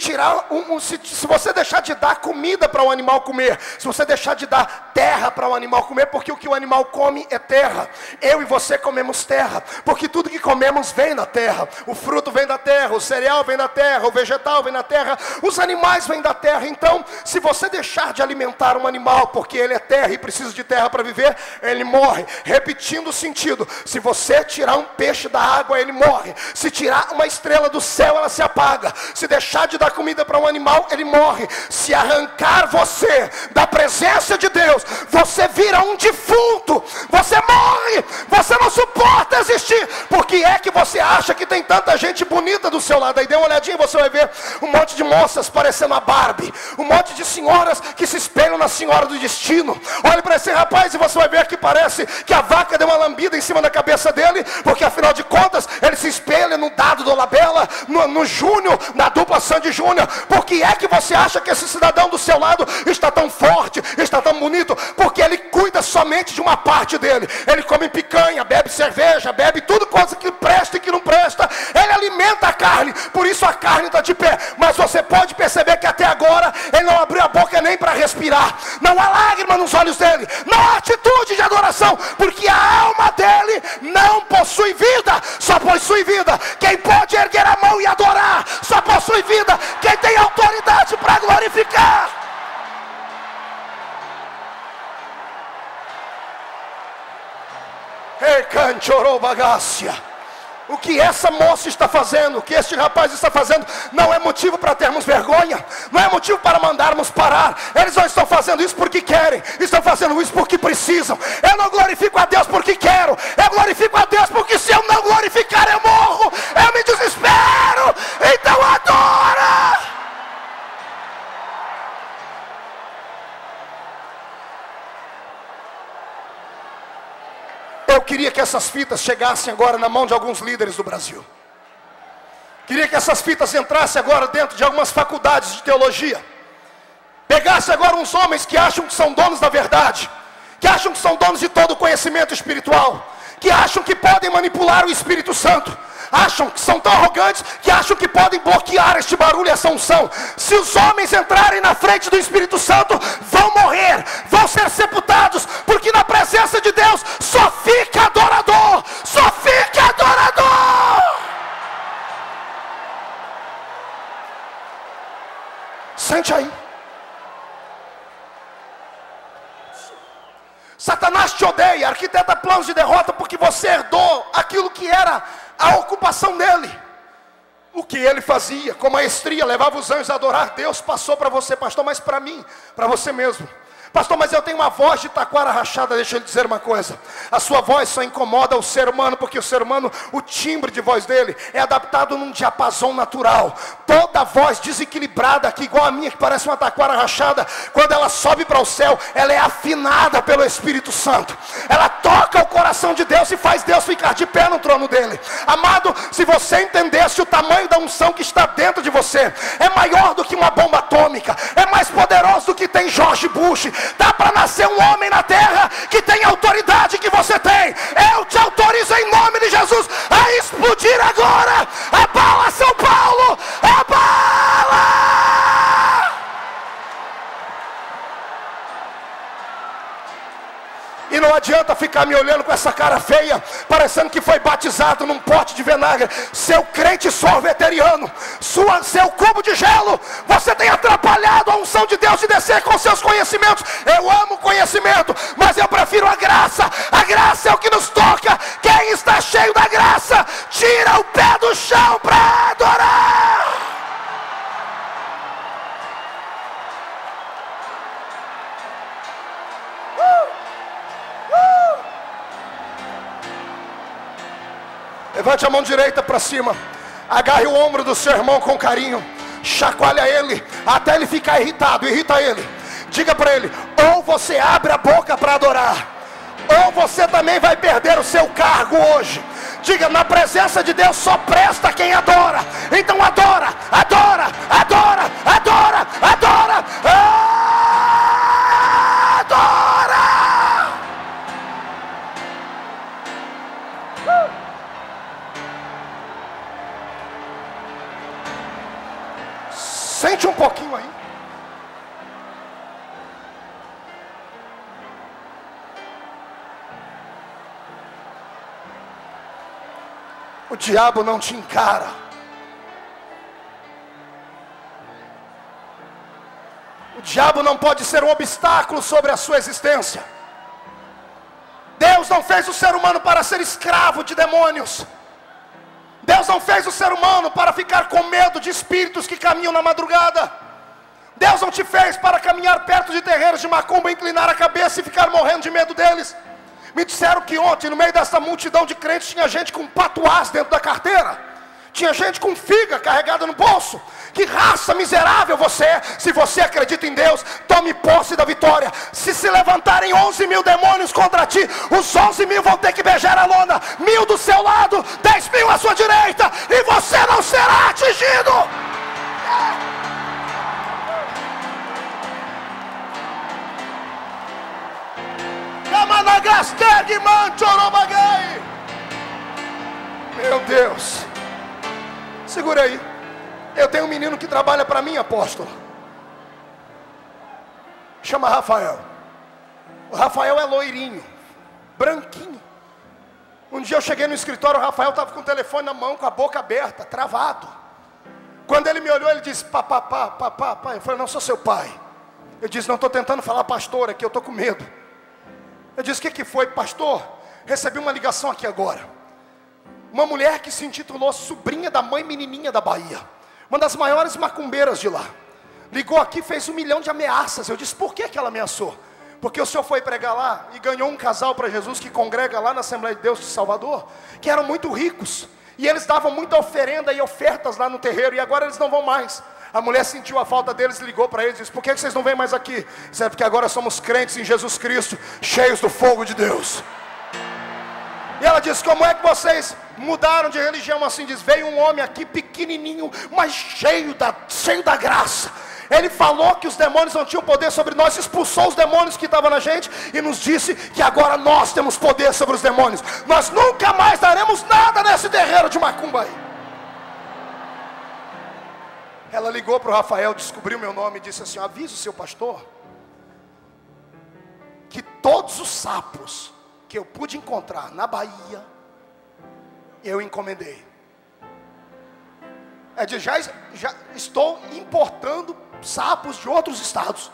você deixar de dar comida para o animal comer, se você deixar de dar terra para o animal comer, porque o que o animal come é terra. Eu e você comemos terra, porque tudo que comemos vem da terra. O fruto vem da terra, o cereal vem da terra, o vegetal vem da terra, os animais vêm da terra. Então, se você deixar de alimentar um animal, porque ele é terra e precisa de terra para viver, ele morre. Repetindo o sentido: se você tirar um peixe da água, ele morre. Se tirar uma estrela do céu, ela se apaga. Se deixar de dar comida para um animal, ele morre. Se arrancar você da presença de Deus, você vira um defunto, você morre, você não suporta existir. Por que é que você acha que tem tanta gente bonita do seu lado? Aí dê uma olhadinha e você vai ver um monte de moças parecendo a Barbie, um monte de senhoras que se espelham na senhora do destino. Olhe para esse rapaz e você vai ver que parece que a vaca deu uma lambida em cima da cabeça dele, porque afinal de contas ele se espelha no Dado Dolabella, no Júnior, na dupla Sandy Júnior. Por que é que você acha que esse cidadão do seu lado está tão forte, está tão bonito? Porque ele cuida somente de uma parte dele. Ele come picanha, bebe cerveja, bebe tudo coisa que presta e que não presta. Ele alimenta a carne, por isso a carne está de pé. Mas você pode perceber que até agora ele não abriu a boca nem para respirar. Não há lágrima nos olhos dele, não há atitude de adoração, porque a alma dele não possui vida. Só possui vida quem pode erguer a mão e adorar. Só possui vida quem tem autoridade para glorificar. Ei, canchorou bagácia. O que essa moça está fazendo, o que este rapaz está fazendo, não é motivo para termos vergonha, não é motivo para mandarmos parar. Eles não estão fazendo isso porque querem, estão fazendo isso porque precisam. Eu não glorifico a Deus porque quero, eu glorifico a Deus porque se eu não glorificar eu morro, eu me desespero. Então adora. Eu queria que essas fitas chegassem agora na mão de alguns líderes do Brasil. Queria que essas fitas entrassem agora dentro de algumas faculdades de teologia. Pegasse agora uns homens que acham que são donos da verdade, que acham que são donos de todo o conhecimento espiritual, que acham que podem manipular o Espírito Santo, acham que são tão arrogantes que acham que podem bloquear este barulho e essa unção. Se os homens entrarem na frente do Espírito Santo, vão morrer, vão ser sepultados, porque na presença de Deus só fica adorador, só fica adorador. Sente aí. Satanás te odeia, arquiteta planos de derrota, porque você herdou aquilo que era a ocupação dele. O que ele fazia com maestria, levava os anjos a adorar Deus, passou para você, pastor, mas para mim, para você mesmo. Pastor, mas eu tenho uma voz de taquara rachada. Deixa eu lhe dizer uma coisa: a sua voz só incomoda o ser humano, porque o ser humano, o timbre de voz dele é adaptado num diapasão natural. Toda voz desequilibrada aqui, igual a minha, que parece uma taquara rachada, quando ela sobe para o céu, ela é afinada pelo Espírito Santo. Ela toca o coração de Deus e faz Deus ficar de pé no trono dele. Amado, se você entendesse o tamanho da unção que está dentro de você, é maior do que uma bomba atômica, é mais poderoso do que tem George Bush. Dá para nascer um homem na terra que tem a autoridade que você tem. Eu te autorizo em nome de Jesus a explodir agora. Abala São Paulo, abala. ficar me olhando com essa cara feia, parecendo que foi batizado num pote de vinagre. Seu crente sorveteriano, seu cubo de gelo, você tem atrapalhado a unção de Deus de descer com seus conhecimentos. Eu amo conhecimento, mas eu prefiro a graça. A graça é o que nos toca. Quem está cheio da graça, tira o pé do chão para adorar. Levante a mão direita para cima, agarre o ombro do seu irmão com carinho, chacoalha ele até ele ficar irritado, irrita ele. Diga para ele: ou você abre a boca para adorar, ou você também vai perder o seu cargo hoje. Diga: na presença de Deus só presta quem adora. Então adora, adora, adora, adora, adora, adora. Sente um pouquinho aí. O diabo não te encara. O diabo não pode ser um obstáculo sobre a sua existência. Deus não fez o ser humano para ser escravo de demônios. Deus não fez o ser humano para ficar com medo de espíritos que caminham na madrugada. Deus não te fez para caminhar perto de terreiros de macumba, inclinar a cabeça e ficar morrendo de medo deles. Me disseram que ontem, no meio dessa multidão de crentes, tinha gente com patuás dentro da carteira. Tinha gente com figa carregada no bolso. Que raça miserável você é. Se você acredita em Deus, tome posse da vitória. Se levantarem 11 mil demônios contra ti, os 11 mil vão ter que beijar a lona. 1000 do seu lado, 10 mil à sua direita, e você não será atingido. Meu Deus. Segura aí. Eu tenho um menino que trabalha para mim, apóstolo. Chama Rafael. O Rafael é loirinho, branquinho. Um dia eu cheguei no escritório, o Rafael estava com o telefone na mão, com a boca aberta, travado. Quando ele me olhou, ele disse: papá. Eu falei: não sou seu pai. Ele disse: não, estou tentando falar pastor aqui, eu estou com medo. Eu disse: o que foi, pastor? Recebi uma ligação aqui agora. Uma mulher que se intitulou sobrinha da mãe menininha da Bahia, uma das maiores macumbeiras de lá, ligou aqui, fez 1 milhão de ameaças. Eu disse: por que ela ameaçou? Porque o senhor foi pregar lá e ganhou um casal para Jesus que congrega lá na Assembleia de Deus de Salvador, que eram muito ricos, e eles davam muita oferenda e ofertas lá no terreiro, e agora eles não vão mais. A mulher sentiu a falta deles, ligou para eles e disse: por que vocês não vêm mais aqui? Disse: porque agora somos crentes em Jesus Cristo, cheios do fogo de Deus. E ela disse: como é que vocês mudaram de religião assim? Diz: veio um homem aqui pequenininho, mas cheio da graça. Ele falou que os demônios não tinham poder sobre nós, expulsou os demônios que estavam na gente e nos disse que agora nós temos poder sobre os demônios. Nós nunca mais daremos nada nesse terreiro de macumba aí. Ela ligou para o Rafael, descobriu meu nome e disse assim: avisa o seu pastor que todos os sapos que eu pude encontrar na Bahia, eu encomendei. Já estou importando sapos de outros estados,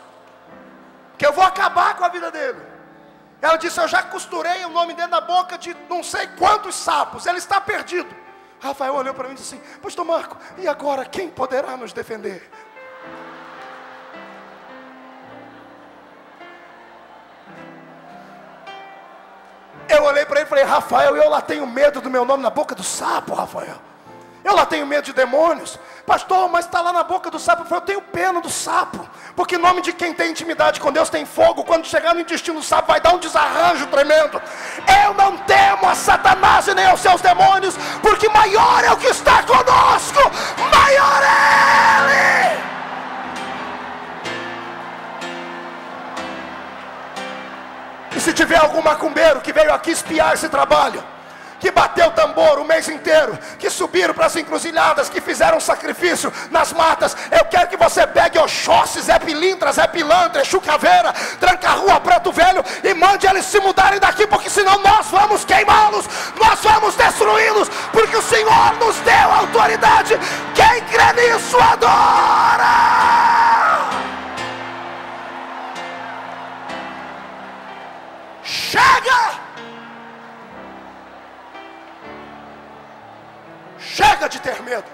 que eu vou acabar com a vida dele. Ela disse: eu já costurei o nome dele na boca de não sei quantos sapos, ele está perdido. Rafael olhou para mim e disse assim: pastor Marco, e agora quem poderá nos defender? Eu olhei para ele e falei: Rafael, eu lá tenho medo do meu nome na boca do sapo, Rafael. Eu lá tenho medo de demônios. Pastor, mas está lá na boca do sapo. Eu falei: eu tenho pena do sapo, porque o nome de quem tem intimidade com Deus tem fogo. Quando chegar no intestino do sapo vai dar um desarranjo tremendo. Eu não temo a Satanás e nem aos seus demônios, porque maior é o que está conosco, maior é Ele. E se tiver algum macumbeiro que veio aqui espiar esse trabalho, que bateu o tambor o mês inteiro, que subiram para as encruzilhadas, que fizeram sacrifício nas matas. Eu quero que você pegue Oxóssi, Zé Pilintra, Zé Pilantra, Exu Caveira, Tranca-Rua, Preto Velho, e mande eles se mudarem daqui, porque senão nós vamos queimá-los, nós vamos destruí-los, porque o Senhor nos deu autoridade. Quem crê nisso adora. Chega! Chega de ter medo.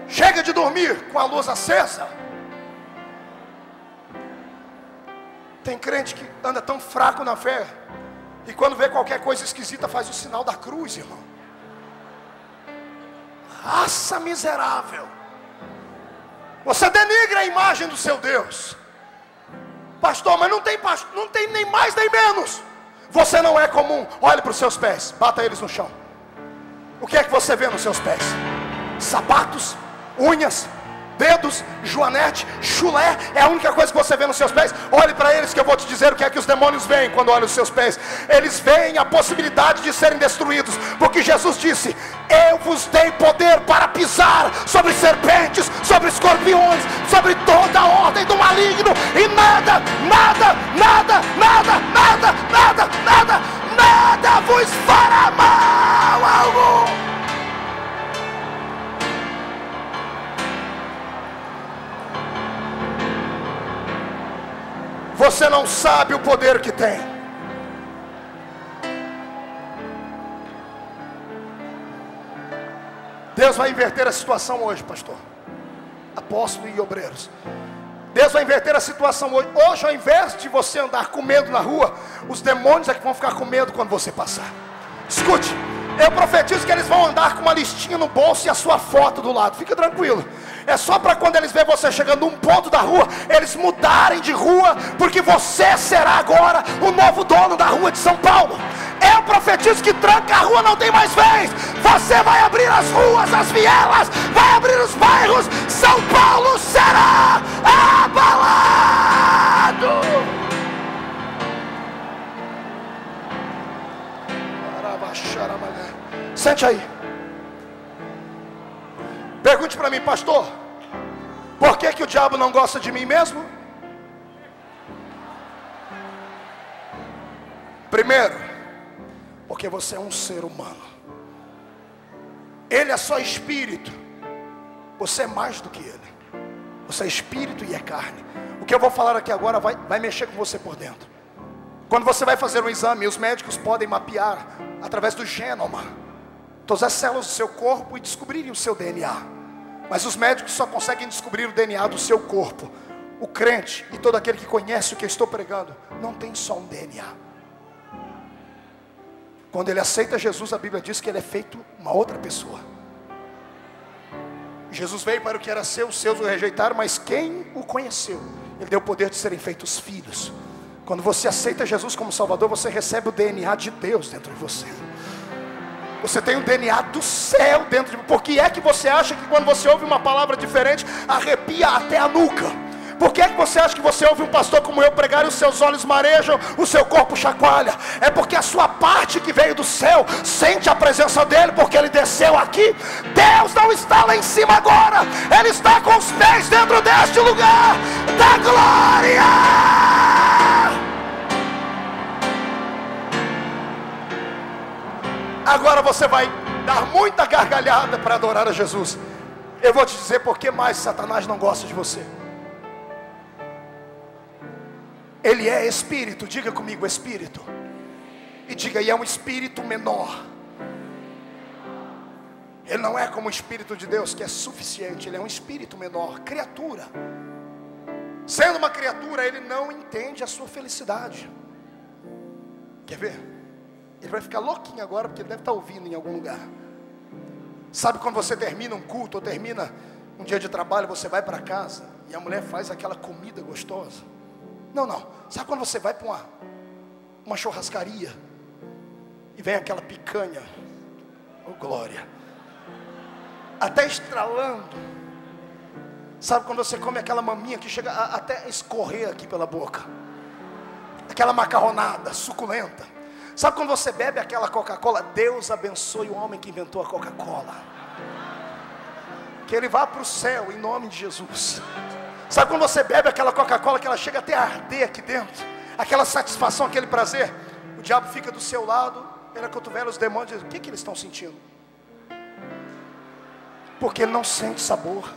Chega de dormir com a luz acesa. Tem crente que anda tão fraco na fé, e quando vê qualquer coisa esquisita faz o sinal da cruz, irmão. Raça miserável. Você denigra a imagem do seu Deus. Pastor, mas não tem nem mais nem menos. Você não é comum. Olhe para os seus pés, bata eles no chão. O que é que você vê nos seus pés? Sapatos, unhas, dedos, joanete, chulé. É a única coisa que você vê nos seus pés. Olhe para eles que eu vou te dizer o que é que os demônios veem quando olham os seus pés. Eles veem a possibilidade de serem destruídos, porque Jesus disse: eu vos dei poder para pisar sobre serpentes, sobre escorpiões, sobre toda a ordem do maligno, e nada vos fará mal algum. Você não sabe o poder que tem. Deus vai inverter a situação hoje, pastor, apóstolo e obreiros. Deus vai inverter a situação hoje. Hoje, ao invés de você andar com medo na rua, os demônios é que vão ficar com medo quando você passar. Escute, eu profetizo que eles vão andar com uma listinha no bolso e a sua foto do lado. Fica tranquilo. É só para quando eles verem você chegando num ponto da rua, eles mudarem de rua, porque você será agora o novo dono da rua de São Paulo. Eu profetizo que Tranca-Rua não tem mais vez. Você vai abrir as ruas, as vielas, vai abrir os bairros. São Paulo será abalado. Sente aí. Pergunte para mim, pastor, por que o diabo não gosta de mim mesmo? Primeiro, porque você é um ser humano. Ele é só espírito. Você é mais do que ele. Você é espírito e é carne. O que eu vou falar aqui agora vai mexer com você por dentro. Quando você vai fazer um exame, os médicos podem mapear através do genoma todas as células do seu corpo e descobrirem o seu DNA. Mas os médicos só conseguem descobrir o DNA do seu corpo. O crente e todo aquele que conhece o que eu estou pregando não tem só um DNA. Quando ele aceita Jesus, a Bíblia diz que ele é feito uma outra pessoa. Jesus veio para o que era seu, os seus o rejeitaram, mas quem o conheceu, ele deu o poder de serem feitos filhos. Quando você aceita Jesus como Salvador, você recebe o DNA de Deus dentro de você. Você tem o DNA do céu dentro de você. Por que é que você acha que quando você ouve uma palavra diferente, arrepia até a nuca? Por que é que você acha que você ouve um pastor como eu pregar e os seus olhos marejam, o seu corpo chacoalha? É porque a sua parte que veio do céu sente a presença dele, porque ele desceu aqui. Deus não está lá em cima agora, ele está com os pés dentro deste lugar da glória. Agora você vai dar muita gargalhada para adorar a Jesus. Eu vou te dizer por que mais Satanás não gosta de você. Ele é espírito, diga comigo, espírito. E diga, e é um espírito menor. Ele não é como o Espírito de Deus, que é suficiente. Ele é um espírito menor, criatura. Sendo uma criatura, ele não entende a sua felicidade. Quer ver? Ele vai ficar louquinho agora, porque ele deve estar ouvindo em algum lugar. Sabe quando você termina um culto, ou termina um dia de trabalho, você vai para casa, e a mulher faz aquela comida gostosa? Não. Sabe quando você vai para uma churrascaria, e vem aquela picanha, oh glória, até estralando. Sabe quando você come aquela maminha que chega até escorrer aqui pela boca, aquela macarronada suculenta? Sabe quando você bebe aquela Coca-Cola? Deus abençoe o homem que inventou a Coca-Cola. Que ele vá para o céu em nome de Jesus. Sabe quando você bebe aquela Coca-Cola que ela chega até a arder aqui dentro? Aquela satisfação, aquele prazer. O diabo fica do seu lado, ele acotovela os demônios e diz: o que eles estão sentindo? Porque ele não sente sabor.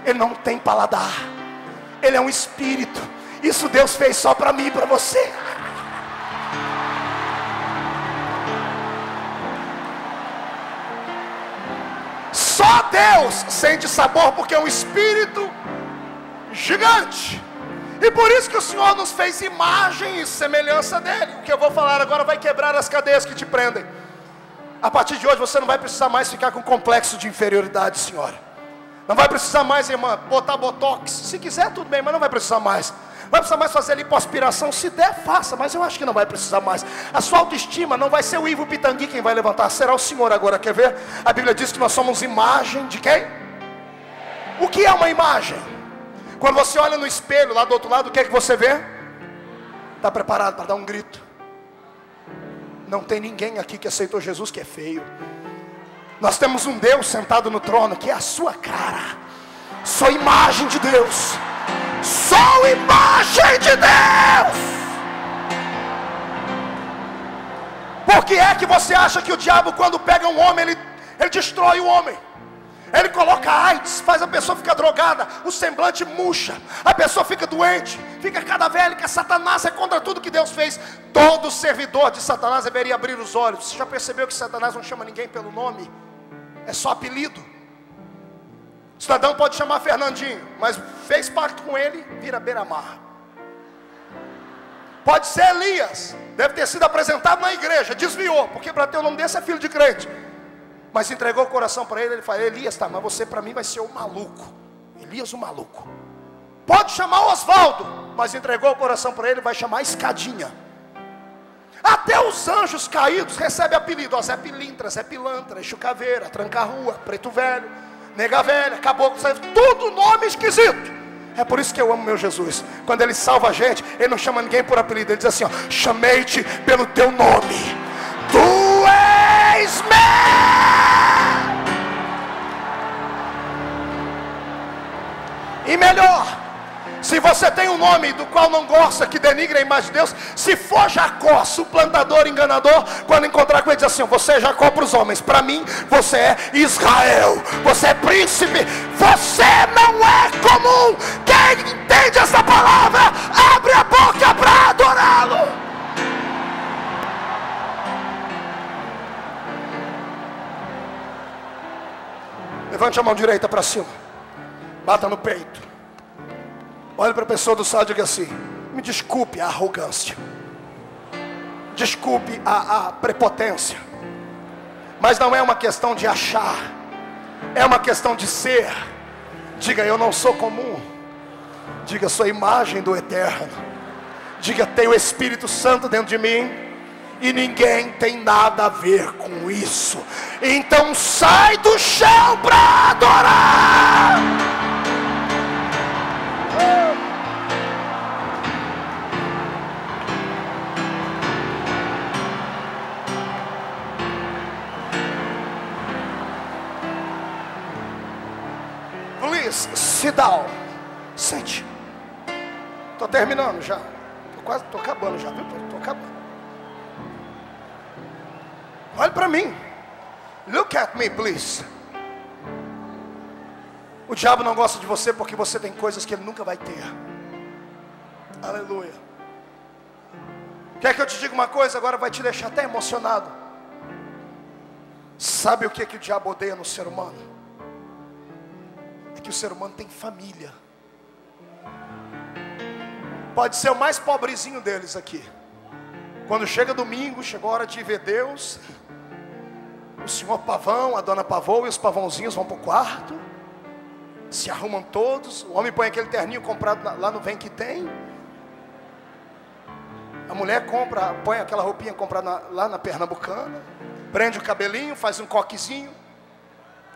Ele não tem paladar. Ele é um espírito. Isso Deus fez só para mim e para você. Só Deus sente sabor, porque é um espírito gigante. E por isso que o Senhor nos fez imagem e semelhança dele. O que eu vou falar agora vai quebrar as cadeias que te prendem. A partir de hoje você não vai precisar mais ficar com complexo de inferioridade, senhora. Não vai precisar mais, irmã, botar botox. Se quiser tudo bem, mas não vai precisar mais. Não vai precisar mais fazer lipoaspiração. Se der, faça, mas eu acho que não vai precisar mais. A sua autoestima não vai ser o Ivo Pitangui quem vai levantar, será o Senhor agora. Quer ver? A Bíblia diz que nós somos imagem de quem? O que é uma imagem? Quando você olha no espelho lá do outro lado, o que é que você vê? Está preparado para dar um grito? Não tem ninguém aqui que aceitou Jesus que é feio. Nós temos um Deus sentado no trono que é a sua cara. Sou imagem de Deus. Sou imagem de Deus. Por que é que você acha que o diabo, quando pega um homem, ele destrói o homem? Ele coloca AIDS, faz a pessoa ficar drogada, o semblante murcha, a pessoa fica doente, fica cadavérica. Satanás é contra tudo que Deus fez. Todo servidor de Satanás deveria abrir os olhos. Você já percebeu que Satanás não chama ninguém pelo nome? É só apelido. O cidadão pode chamar Fernandinho, mas fez pacto com ele, vira beira-mar. Pode ser Elias, deve ter sido apresentado na igreja, desviou, porque para ter o nome desse é filho de crente. Mas entregou o coração para ele, ele fala: Elias, tá, mas você para mim vai ser o maluco. Elias o maluco. Pode chamar Osvaldo, mas entregou o coração para ele, vai chamar Escadinha. Até os anjos caídos recebem apelido. Ó, Zé Pilintra, Zé Pilantra, Chucaveira, Tranca-Rua, Preto Velho, Nega Velha, Caboclo, tudo nome esquisito. É por isso que eu amo meu Jesus. Quando ele salva a gente, ele não chama ninguém por apelido. Ele diz assim: ó, chamei-te pelo teu nome. Tu és meu. E melhor, se você tem um nome do qual não gosta, que denigra a imagem de Deus, se for Jacó, suplantador, enganador, quando encontrar com ele, diz assim: você é Jacó para os homens, para mim você é Israel, você é príncipe, você não é comum. Quem entende essa palavra, abre a boca para adorá-lo. Levante a mão direita para cima, bata no peito. Olhe para a pessoa do lado e diga assim: me desculpe a arrogância, desculpe a prepotência, mas não é uma questão de achar, é uma questão de ser. Diga: eu não sou comum. Diga: sou imagem do Eterno. Diga: tenho o Espírito Santo dentro de mim. E ninguém tem nada a ver com isso. Então sai do chão para adorar. Please sit down. Sente. Estou terminando já. Estou acabando já, viu? Estou acabando. Olhe para mim. Look at me, please. O diabo não gosta de você porque você tem coisas que ele nunca vai ter. Aleluia. Quer que eu te diga uma coisa? Agora vai te deixar até emocionado. Sabe o que o diabo odeia no ser humano? É que o ser humano tem família. Pode ser o mais pobrezinho deles aqui. Quando chega domingo, chegou a hora de ver Deus, o senhor pavão, a dona pavão e os pavãozinhos vão para o quarto, se arrumam todos. O homem põe aquele terninho comprado lá no Vem Que Tem. A mulher põe aquela roupinha comprada lá na Pernambucana, prende o cabelinho, faz um coquezinho.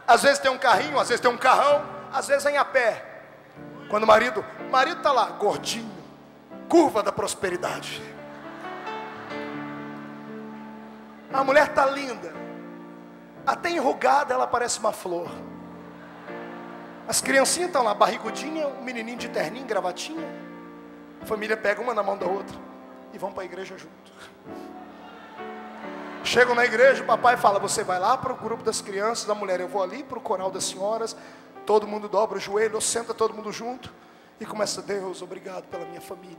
Às vezes tem um carrinho, às vezes tem um carrão, às vezes vem a pé. Quando o marido está lá, gordinho, curva da prosperidade. A mulher está linda, até enrugada ela parece uma flor. As criancinhas estão lá, barrigudinha, um menininho de terninho, gravatinha. A família pega uma na mão da outra e vão para a igreja junto. Chegam na igreja, o papai fala: você vai lá para o grupo das crianças, a mulher: eu vou ali para o coral das senhoras. Todo mundo dobra o joelho, senta todo mundo junto e começa: Deus, obrigado pela minha família.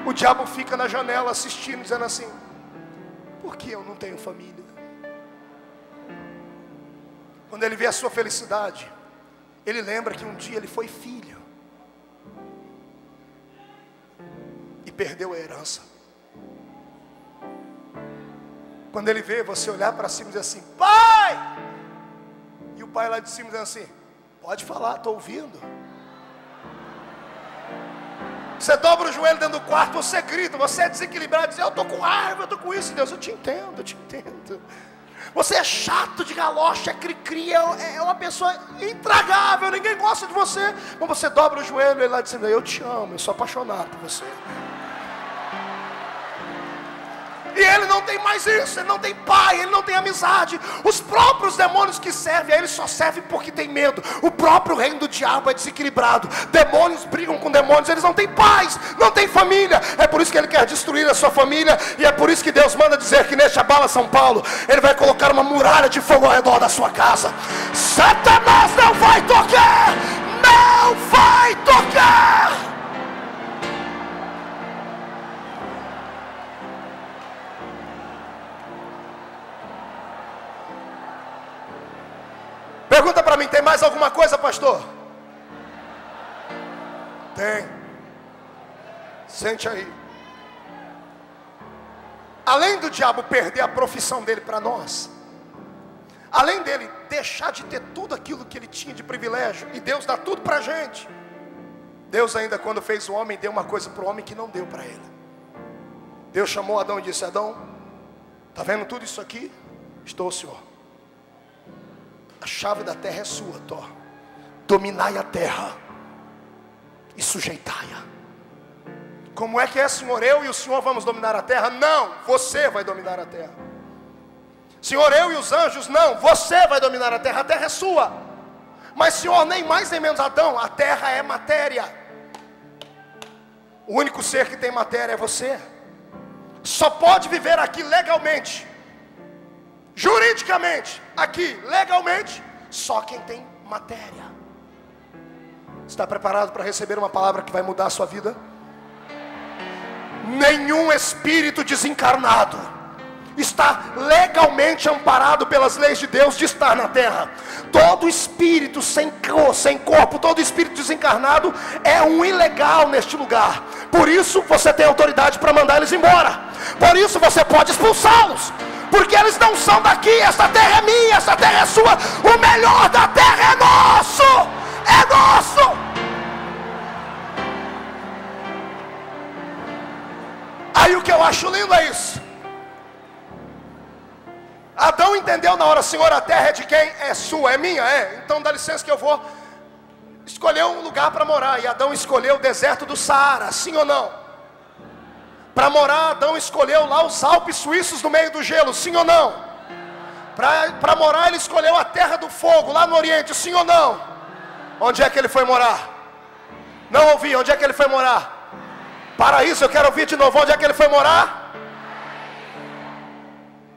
O diabo fica na janela assistindo, dizendo assim: por que eu não tenho família? Quando ele vê a sua felicidade, ele lembra que um dia ele foi filho e perdeu a herança. Quando ele vê você olhar para cima e dizer assim: pai! E o pai lá de cima dizendo assim: pode falar, estou ouvindo. Você dobra o joelho dentro do quarto, você grita, você é desequilibrado, diz: eu estou com raiva, eu estou com isso. Deus, eu te entendo, eu te entendo. Você é chato de galocha, é cri-cri, é uma pessoa intragável, ninguém gosta de você. Mas você dobra o joelho e ele lá dizendo: eu te amo, eu sou apaixonado por você. E ele não tem mais isso, ele não tem pai, ele não tem amizade. Os próprios demônios que servem a ele só servem porque tem medo. O próprio reino do diabo é desequilibrado. Demônios brigam com demônios, eles não têm paz, não têm família. É por isso que ele quer destruir a sua família. E é por isso que Deus manda dizer que neste Abala São Paulo ele vai colocar uma muralha de fogo ao redor da sua casa. Satanás não vai tocar, não vai tocar. Pergunta para mim: tem mais alguma coisa, pastor? Tem. Sente aí. Além do diabo perder a profissão dele para nós, além dele deixar de ter tudo aquilo que ele tinha de privilégio, e Deus dá tudo para a gente, Deus ainda, quando fez o homem, deu uma coisa para o homem que não deu para ele. Deus chamou Adão e disse: Adão, está vendo tudo isso aqui? Estou, Senhor. A chave da terra é sua, Tó. Dominai a terra e sujeitai-a. Como é que é, Senhor? Eu e o Senhor vamos dominar a terra? Não, você vai dominar a terra. Senhor, eu e os anjos? Não, você vai dominar a terra é sua. Mas, Senhor, nem mais nem menos, Adão, a terra é matéria. O único ser que tem matéria é você. Só pode viver aqui legalmente, juridicamente, aqui, legalmente, só quem tem matéria. Está preparado para receber uma palavra que vai mudar a sua vida? Nenhum espírito desencarnado está legalmente amparado pelas leis de Deus de estar na terra. Todo espírito sem corpo, todo espírito desencarnado é um ilegal neste lugar. Por isso você tem autoridade para mandar eles embora. Por isso você pode expulsá-los, porque eles não são daqui. Esta terra é minha, esta terra é sua. O melhor da terra é nosso, é nosso. Aí o que eu acho lindo é isso. Adão entendeu na hora: Senhor, a terra é de quem? É sua, é minha, é. Então dá licença que eu vou escolher um lugar para morar. E Adão escolheu o deserto do Saara, sim ou não? Para morar, Adão escolheu lá os Alpes suíços no meio do gelo, sim ou não? Para morar, ele escolheu a terra do fogo, lá no Oriente, sim ou não? Onde é que ele foi morar? Não ouvi, onde é que ele foi morar? Paraíso, eu quero ouvir de novo, onde é que ele foi morar?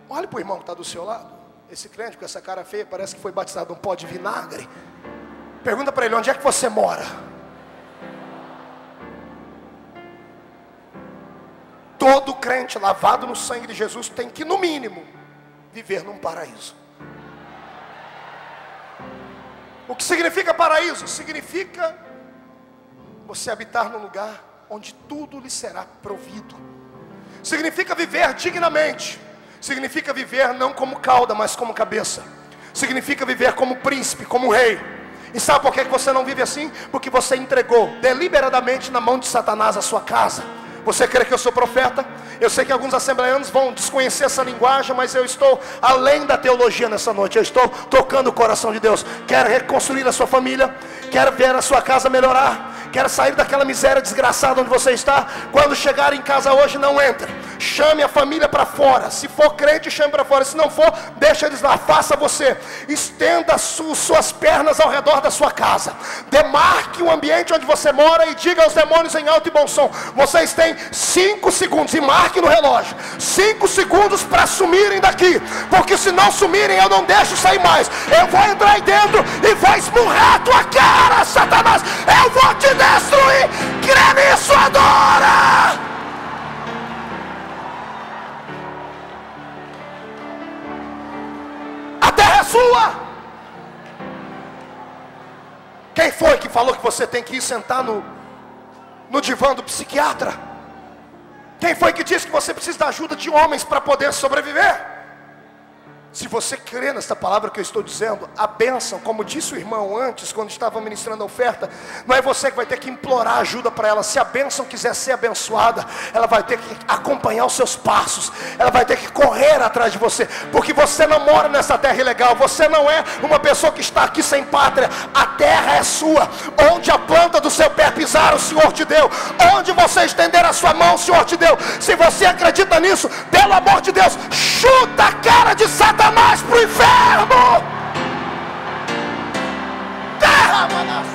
Olha para o irmão que está do seu lado. Esse crente com essa cara feia, parece que foi batizado num pó de vinagre. Pergunta para ele: onde é que você mora? Todo crente lavado no sangue de Jesus tem que, no mínimo, viver num paraíso. O que significa paraíso? Significa você habitar num lugar onde tudo lhe será provido. Significa viver dignamente. Significa viver não como cauda, mas como cabeça. Significa viver como príncipe, como rei. E sabe por que você não vive assim? Porque você entregou deliberadamente na mão de Satanás a sua casa. Você crê que eu sou profeta? Eu sei que alguns assembleanos vão desconhecer essa linguagem, mas eu estou além da teologia nessa noite. Eu estou tocando o coração de Deus. Quer reconstruir a sua família? Quer ver a sua casa melhorar? quer sair daquela miséria desgraçada onde você está, quando chegar em casa hoje, não entre. Chame a família para fora. Se for crente, chame para fora. Se não for, deixa eles lá. Faça você. Estenda suas pernas ao redor da sua casa. Demarque o ambiente onde você mora e diga aos demônios em alto e bom som: vocês têm 5 segundos, e marque no relógio, 5 segundos para sumirem daqui, porque se não sumirem eu não deixo sair mais. Eu vou entrar aí dentro e vou esmurrar a tua cara, Satanás. Eu vou te destruir. Crê nisso, adora. A terra é sua. Quem foi que falou que você tem que ir sentar no divã do psiquiatra? Quem foi que disse que você precisa da ajuda de homens para poder sobreviver? Se você crê nesta palavra que eu estou dizendo, a bênção, como disse o irmão antes, quando estava ministrando a oferta, não é você que vai ter que implorar ajuda para ela. Se a bênção quiser ser abençoada, ela vai ter que acompanhar os seus passos, ela vai ter que correr atrás de você, porque você não mora nessa terra ilegal, você não é uma pessoa que está aqui sem pátria. A terra é sua. Onde a planta do seu pé pisar, o Senhor te deu. Onde você estender a sua mão, o Senhor te deu. Se você acredita nisso, pelo amor de Deus, chuta a cara de Satanás para o inferno. Terra, mano.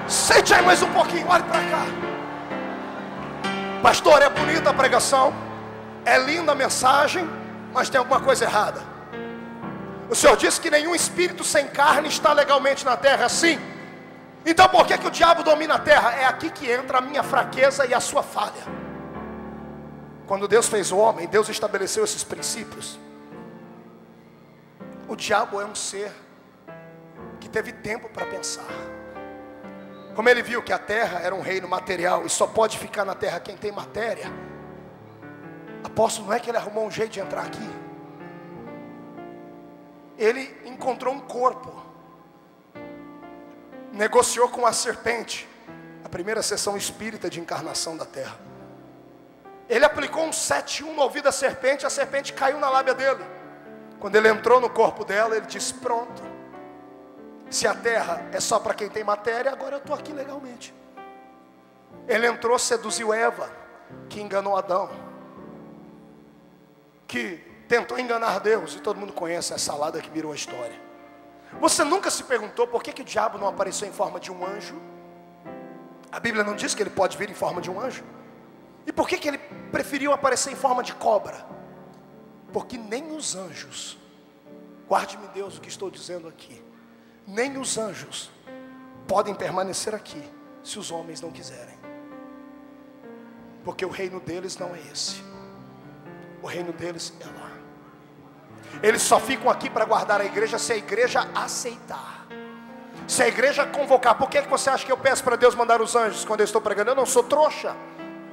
Sente aí mais um pouquinho, olhe para cá. Pastor, é bonita a pregação, é linda a mensagem, mas tem alguma coisa errada. O Senhor disse que nenhum espírito sem carne está legalmente na terra, sim. Então por que o diabo domina a terra? É aqui que entra a minha fraqueza e a sua falha. Quando Deus fez o homem, Deus estabeleceu esses princípios. O diabo é um ser que teve tempo para pensar. Como ele viu que a terra era um reino material e só pode ficar na terra quem tem matéria, apóstolo, não é que ele arrumou um jeito de entrar aqui. Ele encontrou um corpo, negociou com a serpente, a primeira sessão espírita de encarnação da terra. Ele aplicou um 7-1 no ouvido da serpente, a serpente caiu na lábia dele. Quando ele entrou no corpo dela, ele disse: pronto, se a terra é só para quem tem matéria, agora eu estou aqui legalmente. Ele entrou, seduziu Eva, que enganou Adão, que tentou enganar Deus, e todo mundo conhece a salada que virou a história. Você nunca se perguntou por que o diabo não apareceu em forma de um anjo? A Bíblia não diz que ele pode vir em forma de um anjo? E por que ele preferiu aparecer em forma de cobra? Porque nem os anjos, guarde-me Deus o que estou dizendo aqui, nem os anjos podem permanecer aqui se os homens não quiserem. Porque o reino deles não é esse. O reino deles é lá. Eles só ficam aqui para guardar a igreja se a igreja aceitar. Se a igreja convocar. Por que você acha que eu peço para Deus mandar os anjos quando eu estou pregando? Eu não sou trouxa,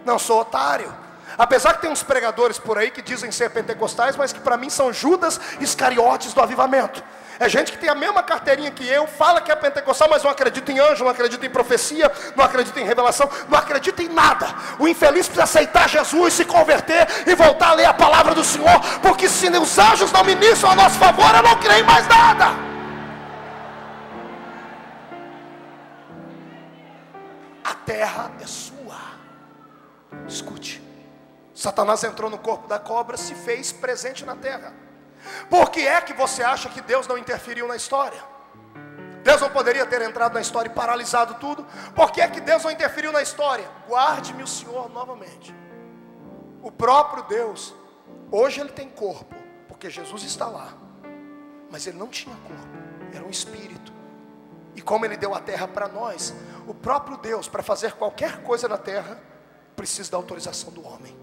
não sou otário. Apesar que tem uns pregadores por aí que dizem ser pentecostais, mas que para mim são Judas Iscariotes do avivamento. É gente que tem a mesma carteirinha que eu, fala que é pentecostal, mas não acredita em anjo, não acredita em profecia, não acredita em revelação, não acredita em nada. O infeliz precisa aceitar Jesus, se converter e voltar a ler a palavra do Senhor, porque se os anjos não ministram a nosso favor, eu não creio em mais nada. A terra é sua. Escute, Satanás entrou no corpo da cobra, se fez presente na terra. Por que é que você acha que Deus não interferiu na história? Deus não poderia ter entrado na história e paralisado tudo? Por que é que Deus não interferiu na história? Guarde-me o Senhor novamente. O próprio Deus, hoje ele tem corpo, porque Jesus está lá, mas ele não tinha corpo, era um espírito. E como ele deu a terra para nós, o próprio Deus, para fazer qualquer coisa na terra, precisa da autorização do homem.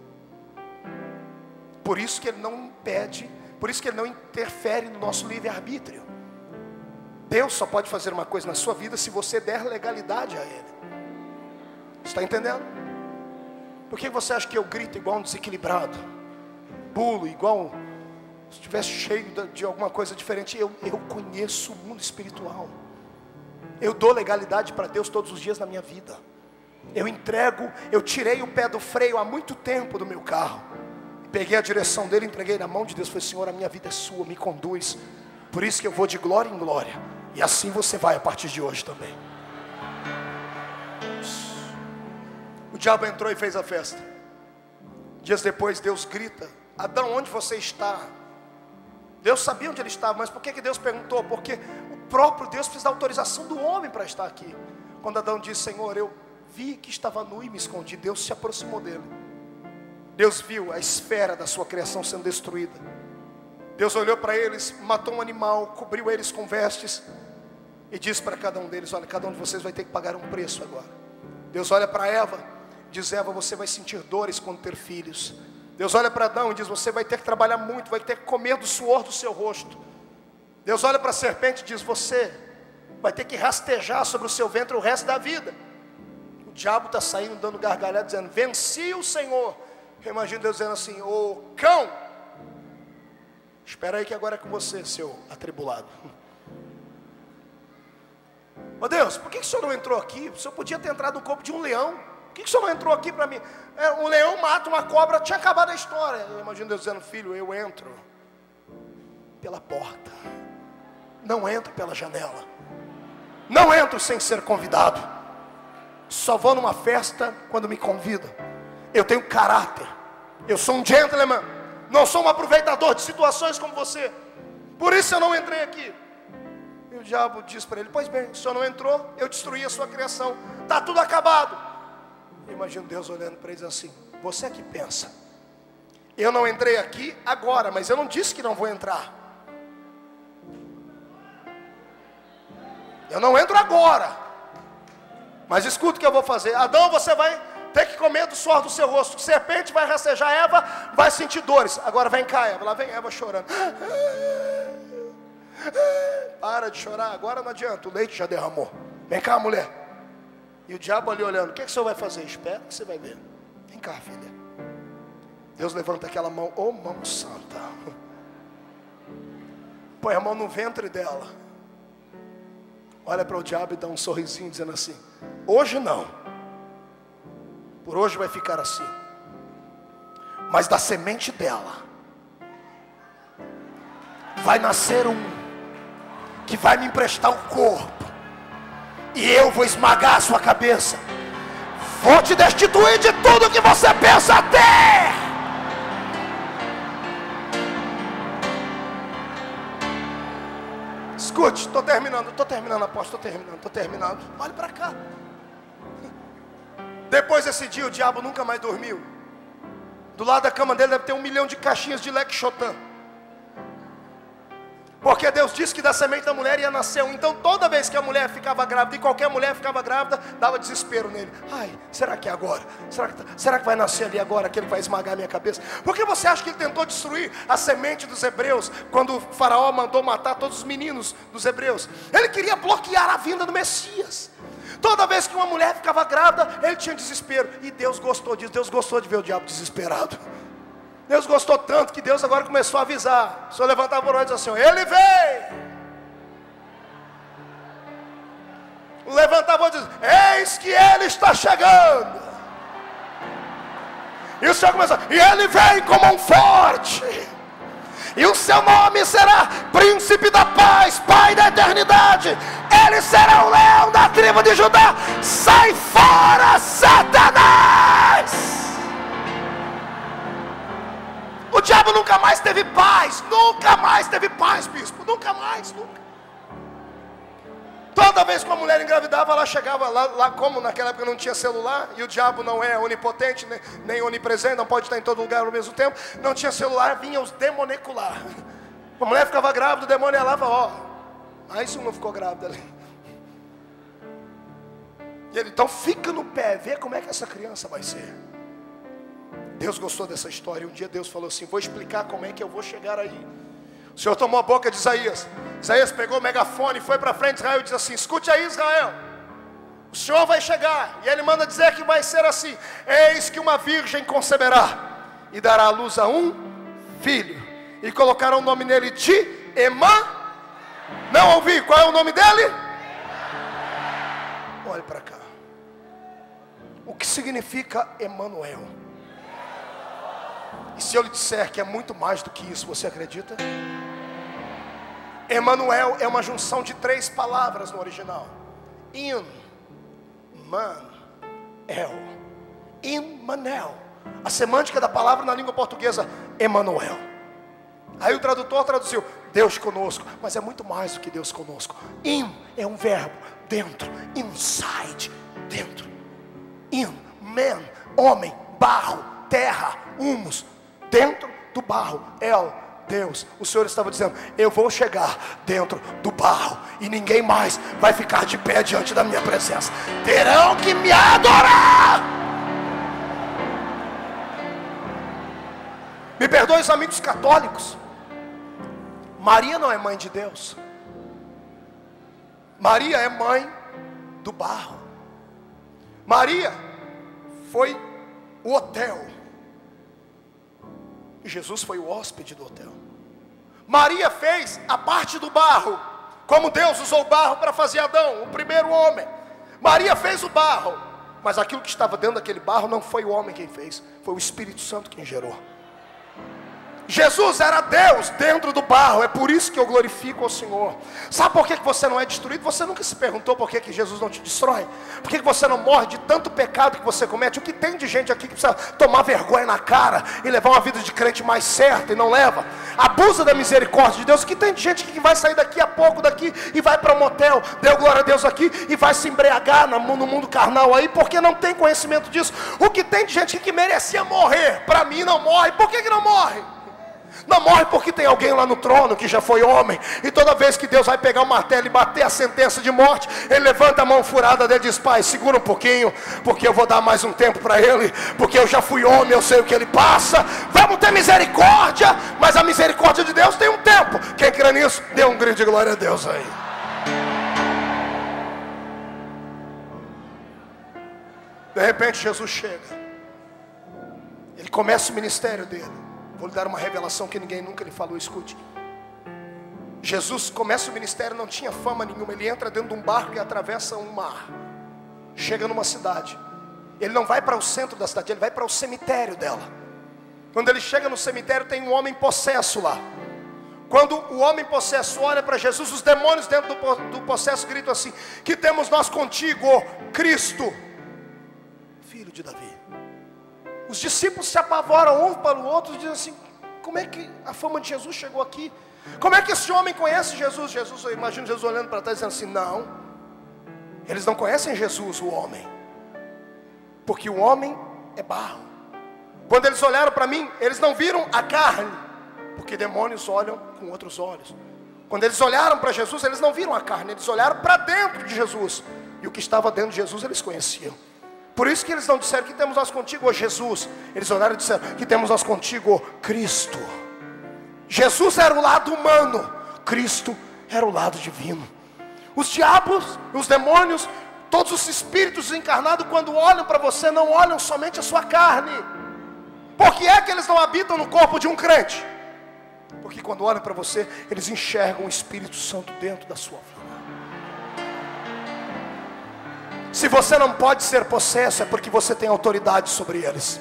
Por isso que ele não impede, por isso que ele não interfere no nosso livre-arbítrio. Deus só pode fazer uma coisa na sua vida se você der legalidade a ele. Está entendendo? Por que você acha que eu grito igual um desequilibrado? Pulo igual se estivesse cheio de alguma coisa diferente? Eu conheço o mundo espiritual. Eu dou legalidade para Deus todos os dias na minha vida. Eu entrego, eu tirei o pé do freio há muito tempo do meu carro. Peguei a direção dele, entreguei na mão de Deus. Falei: Senhor, a minha vida é sua, me conduz. Por isso que eu vou de glória em glória. E assim você vai a partir de hoje também. O diabo entrou e fez a festa. Dias depois Deus grita: Adão, onde você está? Deus sabia onde ele estava, mas por que Deus perguntou? Porque o próprio Deus precisa da autorização do homem para estar aqui. Quando Adão disse: Senhor, eu vi que estava nu e me escondi, Deus se aproximou dele. Deus viu a esfera da sua criação sendo destruída. Deus olhou para eles, matou um animal, cobriu eles com vestes e disse para cada um deles: olha, cada um de vocês vai ter que pagar um preço agora. Deus olha para Eva, diz: Eva, você vai sentir dores quando ter filhos. Deus olha para Adão e diz: você vai ter que trabalhar muito, vai ter que comer do suor do seu rosto. Deus olha para a serpente e diz: você vai ter que rastejar sobre o seu ventre o resto da vida. O diabo está saindo dando gargalhada, dizendo: venci o Senhor. Eu imagino Deus dizendo assim: ô cão, espera aí que agora é com você, seu atribulado. Ô Deus, por que o Senhor não entrou aqui? O Senhor podia ter entrado no corpo de um leão. Por que o Senhor não entrou aqui para mim? Um leão mata uma cobra, tinha acabado a história. Eu imagino Deus dizendo: filho, eu entro pela porta, não entro pela janela, não entro sem ser convidado, só vou numa festa quando me convidam. Eu tenho caráter, eu sou um gentleman, não sou um aproveitador de situações como você. Por isso eu não entrei aqui. E o diabo diz para ele: pois bem, o senhor não entrou, eu destruí a sua criação, está tudo acabado. Eu imagino Deus olhando para eles assim: você é que pensa, eu não entrei aqui agora, mas eu não disse que não vou entrar. Eu não entro agora, mas escuta o que eu vou fazer. Adão, você vai ter que comer do suor do seu rosto. Serpente vai rastejar, Eva vai sentir dores. Agora vem cá, Eva. Lá vem Eva chorando. Para de chorar, agora não adianta, o leite já derramou. Vem cá, mulher. E o diabo ali olhando: o que o senhor vai fazer? Espera que você vai ver. Vem cá, filha. Deus levanta aquela mão, ô mão santa, põe a mão no ventre dela, olha para o diabo e dá um sorrisinho dizendo assim: hoje não, por hoje vai ficar assim, mas da semente dela vai nascer um que vai me emprestar o corpo, e eu vou esmagar a sua cabeça, vou te destituir de tudo que você pensa ter. Escute, estou terminando, apóstolo, estou terminando. Olhe para cá. Depois desse dia o diabo nunca mais dormiu. Do lado da cama dele deve ter 1 milhão de caixinhas de leque Chotan, porque Deus disse que da semente da mulher ia nascer um. Então toda vez que a mulher ficava grávida, e qualquer mulher ficava grávida, dava desespero nele. Ai, será que é agora? Será que vai nascer ali agora, aquele que vai esmagar a minha cabeça? Por que você acha que ele tentou destruir a semente dos hebreus, quando o faraó mandou matar todos os meninos dos hebreus? Ele queria bloquear a vinda do Messias. Toda vez que uma mulher ficava grávida, ele tinha desespero. E Deus gostou disso, Deus gostou de ver o diabo desesperado. Deus gostou tanto que Deus agora começou a avisar. O senhor levantava por nós e dizia assim: ele veio. Levantava e dizia: eis que ele está chegando. E o senhor começou: e ele vem como um forte, e o seu nome será Príncipe da Paz, Pai da Eternidade. Ele será o leão da tribo de Judá. Sai fora, Satanás! O diabo nunca mais teve paz, bispo, nunca mais. Toda vez que uma mulher engravidava, ela chegava lá, como naquela época não tinha celular, e o diabo não é onipotente, nem onipresente, não pode estar em todo lugar ao mesmo tempo, não tinha celular, vinha os demonecular. A mulher ficava grávida, o demônio ia lá e falava: ó, mais uma ficou grávida ali. E ele: então fica no pé, vê como é que essa criança vai ser. Deus gostou dessa história. Um dia Deus falou assim: vou explicar como é que eu vou chegar aí. O Senhor tomou a boca de Isaías. Isaías pegou o megafone, foi para frente de Israel e disse assim: escute aí, Israel, o Senhor vai chegar. E ele manda dizer que vai ser assim: eis que uma virgem conceberá e dará à luz a um filho, e colocarão o nome nele de Emã. Não ouvi, qual é o nome dele? Olhe para cá. O que significa Emanuel? E se eu lhe disser que é muito mais do que isso, você acredita? Emanuel é uma junção de 3 palavras no original. In, man, el. Immanuel. A semântica da palavra na língua portuguesa, Emanuel. Aí o tradutor traduziu, Deus conosco. Mas é muito mais do que Deus conosco. In é um verbo, dentro. Inside, dentro. In, man, homem, barro, terra, humus. Dentro do barro, El, Deus. O Senhor estava dizendo, eu vou chegar dentro do barro e ninguém mais vai ficar de pé diante da minha presença. Terão que me adorar. Me perdoem os amigos católicos, Maria não é mãe de Deus. Maria é mãe do barro. Maria foi o hotel. Jesus foi o hóspede do hotel. Maria fez a parte do barro, como Deus usou o barro para fazer Adão, o primeiro homem. Maria fez o barro, mas aquilo que estava dentro daquele barro não foi o homem quem fez, foi o Espírito Santo quem gerou. Jesus era Deus dentro do barro. É por isso que eu glorifico ao Senhor. Sabe por que você não é destruído? Você nunca se perguntou por que Jesus não te destrói? Por que você não morre de tanto pecado que você comete? O que tem de gente aqui que precisa tomar vergonha na cara e levar uma vida de crente mais certa e não leva? Abusa da misericórdia de Deus. O que tem de gente que vai sair daqui a pouco daqui e vai para um motel, deu glória a Deus aqui, e vai se embriagar no mundo carnal aí, porque não tem conhecimento disso. O que tem de gente que merecia morrer, para mim não morre. Por que não morre? Não morre porque tem alguém lá no trono que já foi homem. E toda vez que Deus vai pegar o martelo e bater a sentença de morte, ele levanta a mão furada dele e diz, pai, segura um pouquinho, porque eu vou dar mais um tempo para ele, porque eu já fui homem, eu sei o que ele passa. Vamos ter misericórdia, mas a misericórdia de Deus tem um tempo. Quem crê nisso, dê um grito de glória a Deus aí. De repente Jesus chega. Ele começa o ministério dele. Vou lhe dar uma revelação que ninguém nunca lhe falou, escute. Jesus começa o ministério, não tinha fama nenhuma. Ele entra dentro de um barco e atravessa um mar. Chega numa cidade. Ele não vai para o centro da cidade, ele vai para o cemitério dela. Quando ele chega no cemitério, tem um homem possesso lá. Quando o homem possesso olha para Jesus, os demônios dentro do possesso gritam assim: que temos nós contigo, Cristo, filho de Davi. Os discípulos se apavoram um para o outro e dizem assim: como é que a fama de Jesus chegou aqui? Como é que esse homem conhece Jesus? Eu imagino Jesus olhando para trás dizendo assim: não, eles não conhecem Jesus, o homem, porque o homem é barro. Quando eles olharam para mim, eles não viram a carne, porque demônios olham com outros olhos. Quando eles olharam para Jesus, eles não viram a carne, eles olharam para dentro de Jesus, e o que estava dentro de Jesus eles conheciam. Por isso que eles não disseram: que temos nós contigo, ó Jesus. Eles olharam e disseram: que temos nós contigo, ó Cristo. Jesus era o lado humano, Cristo era o lado divino. Os diabos, os demônios, todos os espíritos encarnados, quando olham para você, não olham somente a sua carne. Por que é que eles não habitam no corpo de um crente? Porque quando olham para você, eles enxergam o Espírito Santo dentro da sua vida. Se você não pode ser possesso, é porque você tem autoridade sobre eles.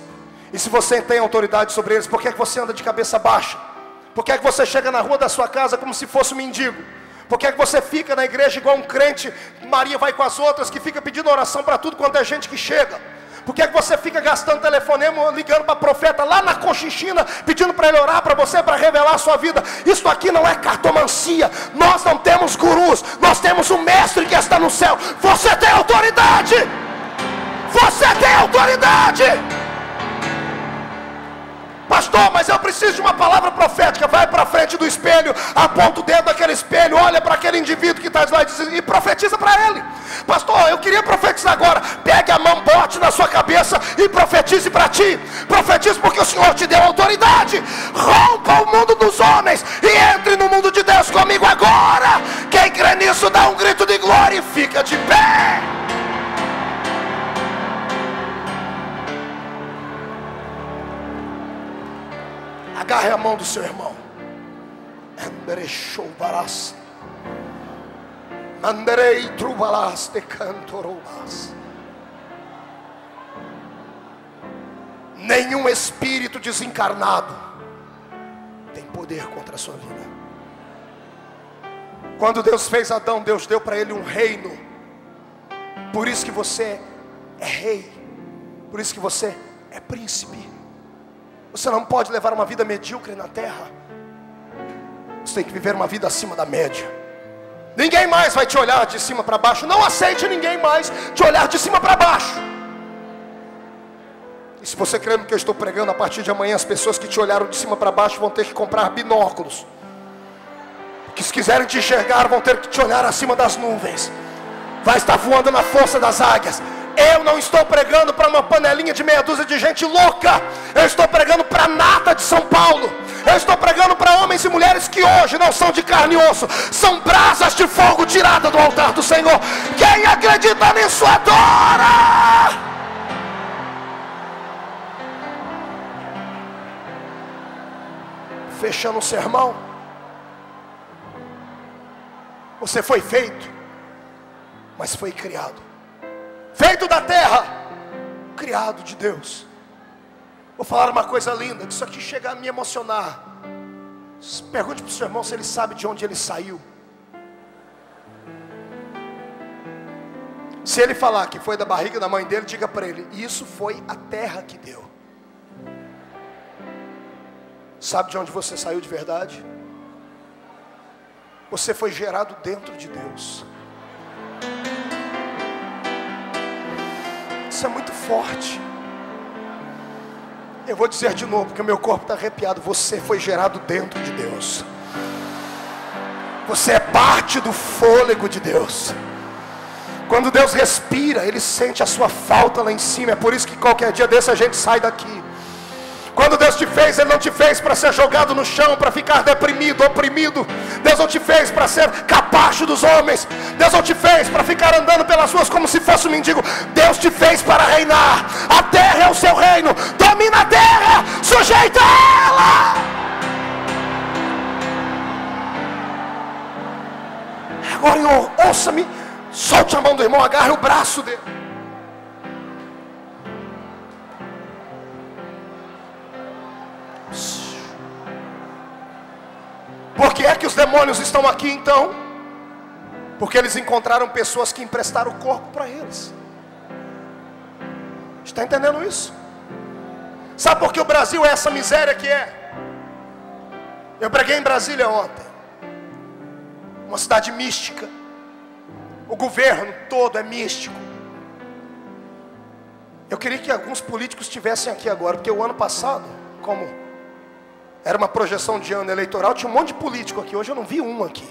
E se você tem autoridade sobre eles, por que é que você anda de cabeça baixa? Por que é que você chega na rua da sua casa como se fosse um mendigo? Por que é que você fica na igreja igual um crente? Maria vai com as outras, que fica pedindo oração para tudo quanto é gente que chega. Por que é que você fica gastando telefonema, ligando para profeta lá na Cochinchina, pedindo para ele orar para você, para revelar a sua vida? Isso aqui não é cartomancia. Nós não temos gurus, nós temos um mestre que está no céu. Você tem autoridade. Você tem autoridade. Pastor, mas eu preciso de uma palavra profética. Vai para frente do espelho, aponta o dedo daquele espelho, olha para aquele indivíduo que está lá e profetiza para ele. Pastor, eu queria profetizar agora. Pegue a mão, bote na sua cabeça e profetize para ti. Profetize porque o Senhor te deu autoridade. Rompa o mundo dos homens e entre no mundo de Deus comigo agora. Quem crê nisso dá um grito de glória e fica de pé. Agarre a mão do seu irmão. Manderei truvalas de cantorobas. Nenhum espírito desencarnado tem poder contra a sua vida. Quando Deus fez Adão, Deus deu para ele um reino. Por isso que você é rei. Por isso que você é príncipe. Você não pode levar uma vida medíocre na terra. Você tem que viver uma vida acima da média. Ninguém mais vai te olhar de cima para baixo. Não aceite ninguém mais te olhar de cima para baixo. E se você crê no que eu estou pregando, a partir de amanhã as pessoas que te olharam de cima para baixo vão ter que comprar binóculos. Que se quiserem te enxergar, vão ter que te olhar acima das nuvens. Vai estar voando na força das águias. Eu não estou pregando para uma panelinha de meia dúzia de gente louca. Eu estou pregando para a nata de São Paulo. Eu estou pregando para homens e mulheres que hoje não são de carne e osso. São brasas de fogo tiradas do altar do Senhor. Quem acredita nisso adora. Fechando o sermão. Você foi feito, mas foi criado. Feito da terra, criado de Deus. Vou falar uma coisa linda, que isso aqui chega a me emocionar. Pergunte para o seu irmão se ele sabe de onde ele saiu. Se ele falar que foi da barriga da mãe dele, diga para ele: isso foi a terra que deu. Sabe de onde você saiu de verdade? Você foi gerado dentro de Deus. Isso é muito forte. Eu vou dizer de novo, porque o meu corpo está arrepiado. Você foi gerado dentro de Deus. Você é parte do fôlego de Deus. Quando Deus respira, Ele sente a sua falta lá em cima. É por isso que qualquer dia desse a gente sai daqui. Quando Deus te fez, Ele não te fez para ser jogado no chão, para ficar deprimido, oprimido. Deus não te fez para ser capacho dos homens. Deus não te fez para ficar andando pelas ruas como se fosse um mendigo. Deus te fez para reinar. A terra é o seu reino. Domina a terra, sujeita ela. Agora ouça-me, solte a mão do irmão, agarre o braço dele. Por que é que os demônios estão aqui então? Porque eles encontraram pessoas que emprestaram o corpo para eles. Está entendendo isso? Sabe por que o Brasil é essa miséria que é? Eu preguei em Brasília ontem. Uma cidade mística. O governo todo é místico. Eu queria que alguns políticos estivessem aqui agora, porque o ano passado, como era uma projeção de ano eleitoral, tinha um monte de político aqui. Hoje eu não vi um aqui.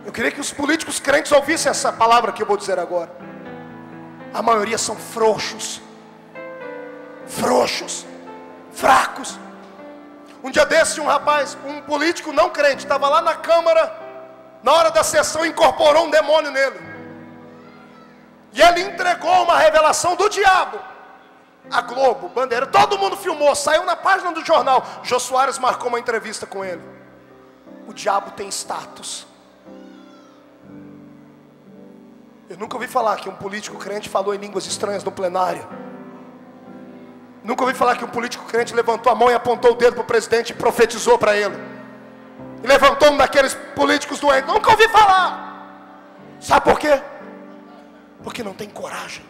Eu queria que os políticos crentes ouvissem essa palavra que eu vou dizer agora. A maioria são frouxos. Frouxos. Fracos. Um dia desse, um rapaz, um político não crente, estava lá na Câmara, na hora da sessão, incorporou um demônio nele. E ele entregou uma revelação do diabo. A Globo, Bandeira, todo mundo filmou, saiu na página do jornal. Jô Soares marcou uma entrevista com ele. O diabo tem status. Eu nunca ouvi falar que um político crente falou em línguas estranhas no plenário. Nunca ouvi falar que um político crente levantou a mão e apontou o dedo para o presidente e profetizou para ele. E levantou um daqueles políticos doentes. Nunca ouvi falar. Sabe por quê? Porque não tem coragem.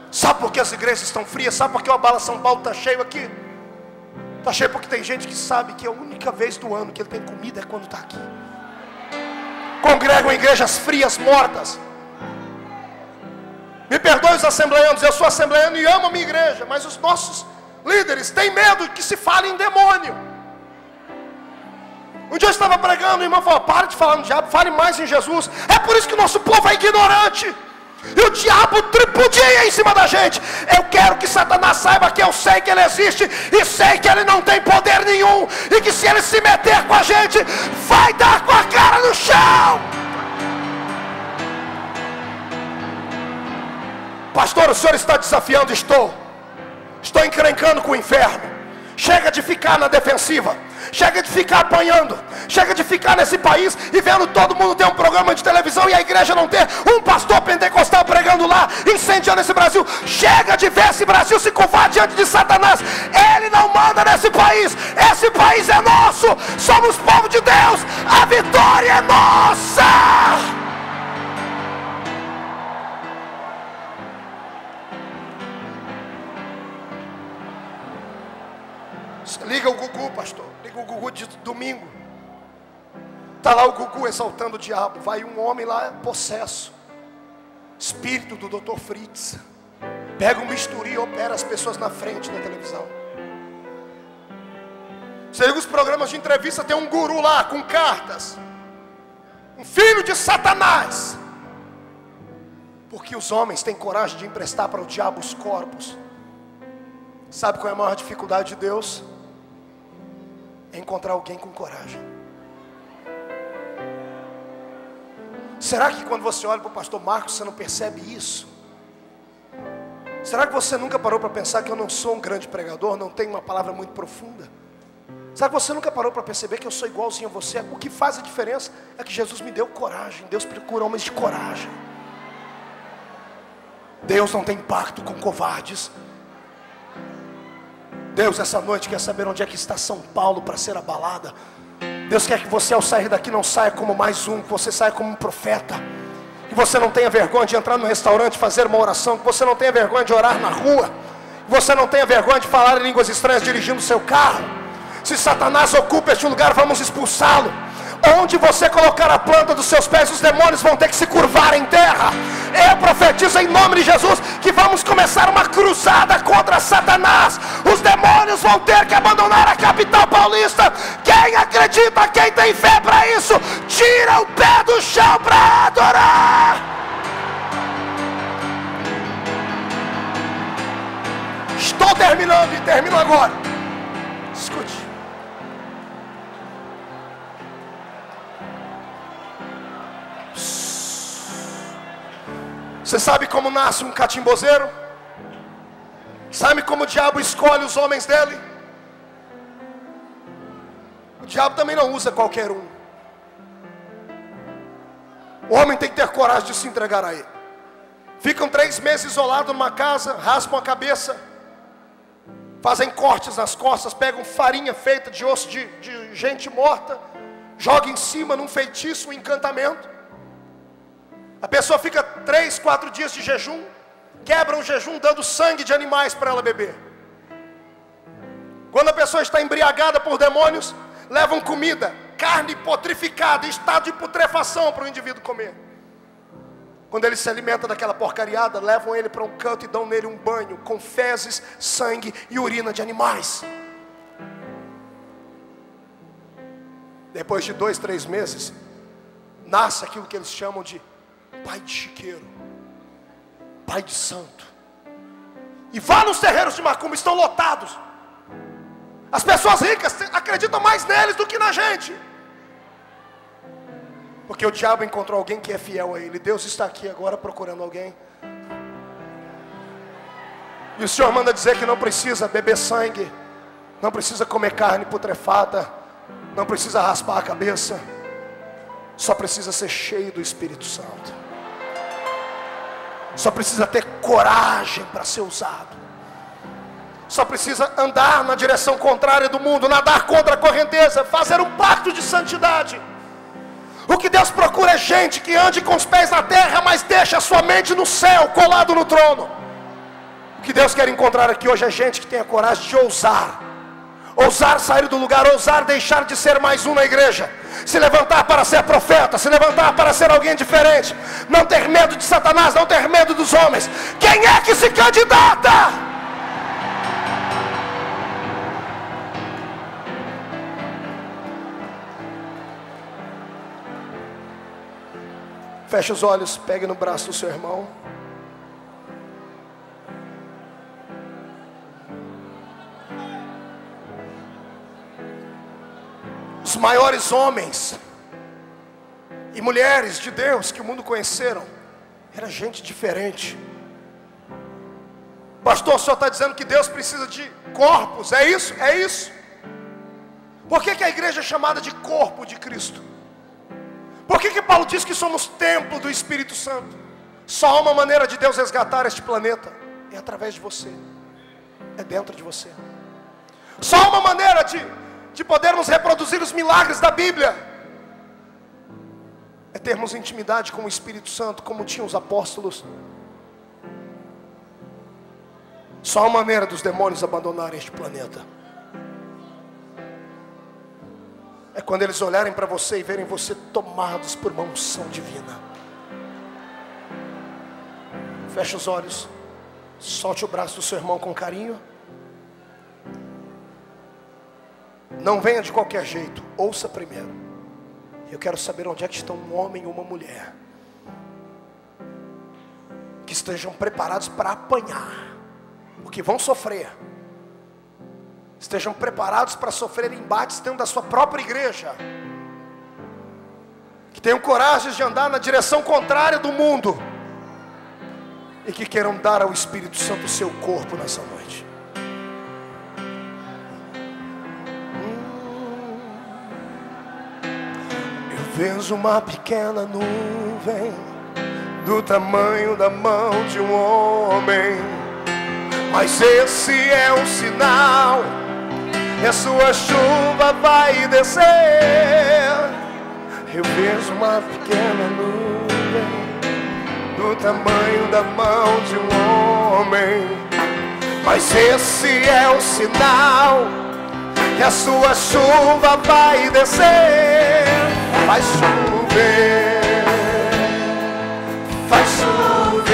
Sabe por que as igrejas estão frias? Sabe por que o Abala São Paulo está cheio aqui? Está cheio porque tem gente que sabe que a única vez do ano que ele tem comida é quando está aqui. Congregam em igrejas frias, mortas. Me perdoe os assembleanos, eu sou assembleano e amo a minha igreja, mas os nossos líderes têm medo que se fale em demônio. Um dia eu estava pregando, o irmão falou: para de falar no diabo, fale mais em Jesus. É por isso que o nosso povo é ignorante. E o diabo tripudia em cima da gente. Eu quero que Satanás saiba que eu sei que ele existe e sei que ele não tem poder nenhum, e que se ele se meter com a gente, vai dar com a cara no chão. Pastor, o senhor está desafiando? Estou encrencando com o inferno. Chega de ficar na defensiva. Chega de ficar apanhando. Chega de ficar nesse país e vendo todo mundo ter um programa de televisão e a igreja não ter um pastor pentecostal pregando lá, incendiando esse Brasil. Chega de ver esse Brasil se curvar diante de Satanás. Ele não manda nesse país. Esse país é nosso. Somos povo de Deus. A vitória é nossa. Liga o Gugu, pastor. Liga o Gugu de domingo. Está lá o Gugu exaltando o diabo. Vai um homem lá possesso, espírito do Dr. Fritz. Pega um bisturi e opera as pessoas na frente da televisão. Você liga os programas de entrevista, tem um guru lá com cartas. Um filho de Satanás. Porque os homens têm coragem de emprestar para o diabo os corpos. Sabe qual é a maior dificuldade de Deus? É encontrar alguém com coragem. Será que quando você olha para o pastor Marcos, você não percebe isso? Será que você nunca parou para pensar que eu não sou um grande pregador, não tenho uma palavra muito profunda? Será que você nunca parou para perceber que eu sou igualzinho a você? O que faz a diferença é que Jesus me deu coragem. Deus procura homens de coragem. Deus não tem pacto com covardes. Deus essa noite quer saber onde é que está São Paulo para ser abalada. Deus quer que você ao sair daqui não saia como mais um, que você saia como um profeta. Que você não tenha vergonha de entrar no restaurante e fazer uma oração. Que você não tenha vergonha de orar na rua. Que você não tenha vergonha de falar em línguas estranhas dirigindo o seu carro. Se Satanás ocupa este lugar, vamos expulsá-lo. Onde você colocar a planta dos seus pés, os demônios vão ter que se curvar em terra. Eu profetizo em nome de Jesus que vamos começar uma cruzada contra Satanás. Os demônios vão ter que abandonar a capital paulista. Quem acredita, quem tem fé para isso, tira o pé do chão para adorar. Estou terminando e termino agora. Escute. Você sabe como nasce um catimbozeiro? Sabe como o diabo escolhe os homens dele? O diabo também não usa qualquer um. O homem tem que ter coragem de se entregar a ele. Ficam 3 meses isolados numa casa, raspam a cabeça, fazem cortes nas costas, pegam farinha feita de osso de gente morta, jogam em cima num feitiço, um encantamento. A pessoa fica 3, 4 dias de jejum, quebra o jejum dando sangue de animais para ela beber. Quando a pessoa está embriagada por demônios, levam comida, carne putrificada, em estado de putrefação para o indivíduo comer. Quando ele se alimenta daquela porcariada, levam ele para um canto e dão nele um banho com fezes, sangue e urina de animais. Depois de 2, 3 meses, nasce aquilo que eles chamam de pai de chiqueiro, pai de santo. E vá nos terreiros de macumba, estão lotados. As pessoas ricas acreditam mais neles do que na gente. Porque o diabo encontrou alguém que é fiel a ele. Deus está aqui agora procurando alguém. E o Senhor manda dizer que não precisa beber sangue, não precisa comer carne putrefada, não precisa raspar a cabeça, só precisa ser cheio do Espírito Santo. Só precisa ter coragem para ser usado. Só precisa andar na direção contrária do mundo, nadar contra a correnteza, fazer um pacto de santidade. O que Deus procura é gente que ande com os pés na terra, mas deixa a sua mente no céu, colado no trono. O que Deus quer encontrar aqui hoje é gente que tenha coragem de ousar. Ousar sair do lugar, ousar deixar de ser mais um na igreja. Se levantar para ser profeta, se levantar para ser alguém diferente. Não ter medo de Satanás, não ter medo dos homens. Quem é que se candidata? Feche os olhos, pegue no braço do seu irmão. Os maiores homens e mulheres de Deus que o mundo conheceram era gente diferente. Pastor, o senhor está dizendo que Deus precisa de corpos, é isso? É isso. Por que a igreja é chamada de corpo de Cristo? Por que Paulo diz que somos templo do Espírito Santo? Só há uma maneira de Deus resgatar este planeta: é através de você, é dentro de você. Só há uma maneira de podermos reproduzir os milagres da Bíblia: é termos intimidade com o Espírito Santo, como tinham os apóstolos. Só há uma maneira dos demônios abandonarem este planeta: é quando eles olharem para você e verem você tomados por uma unção divina. Feche os olhos, solte o braço do seu irmão com carinho. Não venha de qualquer jeito, ouça primeiro. Eu quero saber onde é que estão um homem e uma mulher que estejam preparados para apanhar, porque vão sofrer. Estejam preparados para sofrer embates dentro da sua própria igreja, que tenham coragem de andar na direção contrária do mundo, e que queiram dar ao Espírito Santo o seu corpo nessa noite. Eu vejo uma pequena nuvem do tamanho da mão de um homem, mas esse é um sinal, e a sua chuva vai descer. Eu vejo uma pequena nuvem do tamanho da mão de um homem, mas esse é o sinal, que a sua chuva vai descer. Vai chover, vai chover.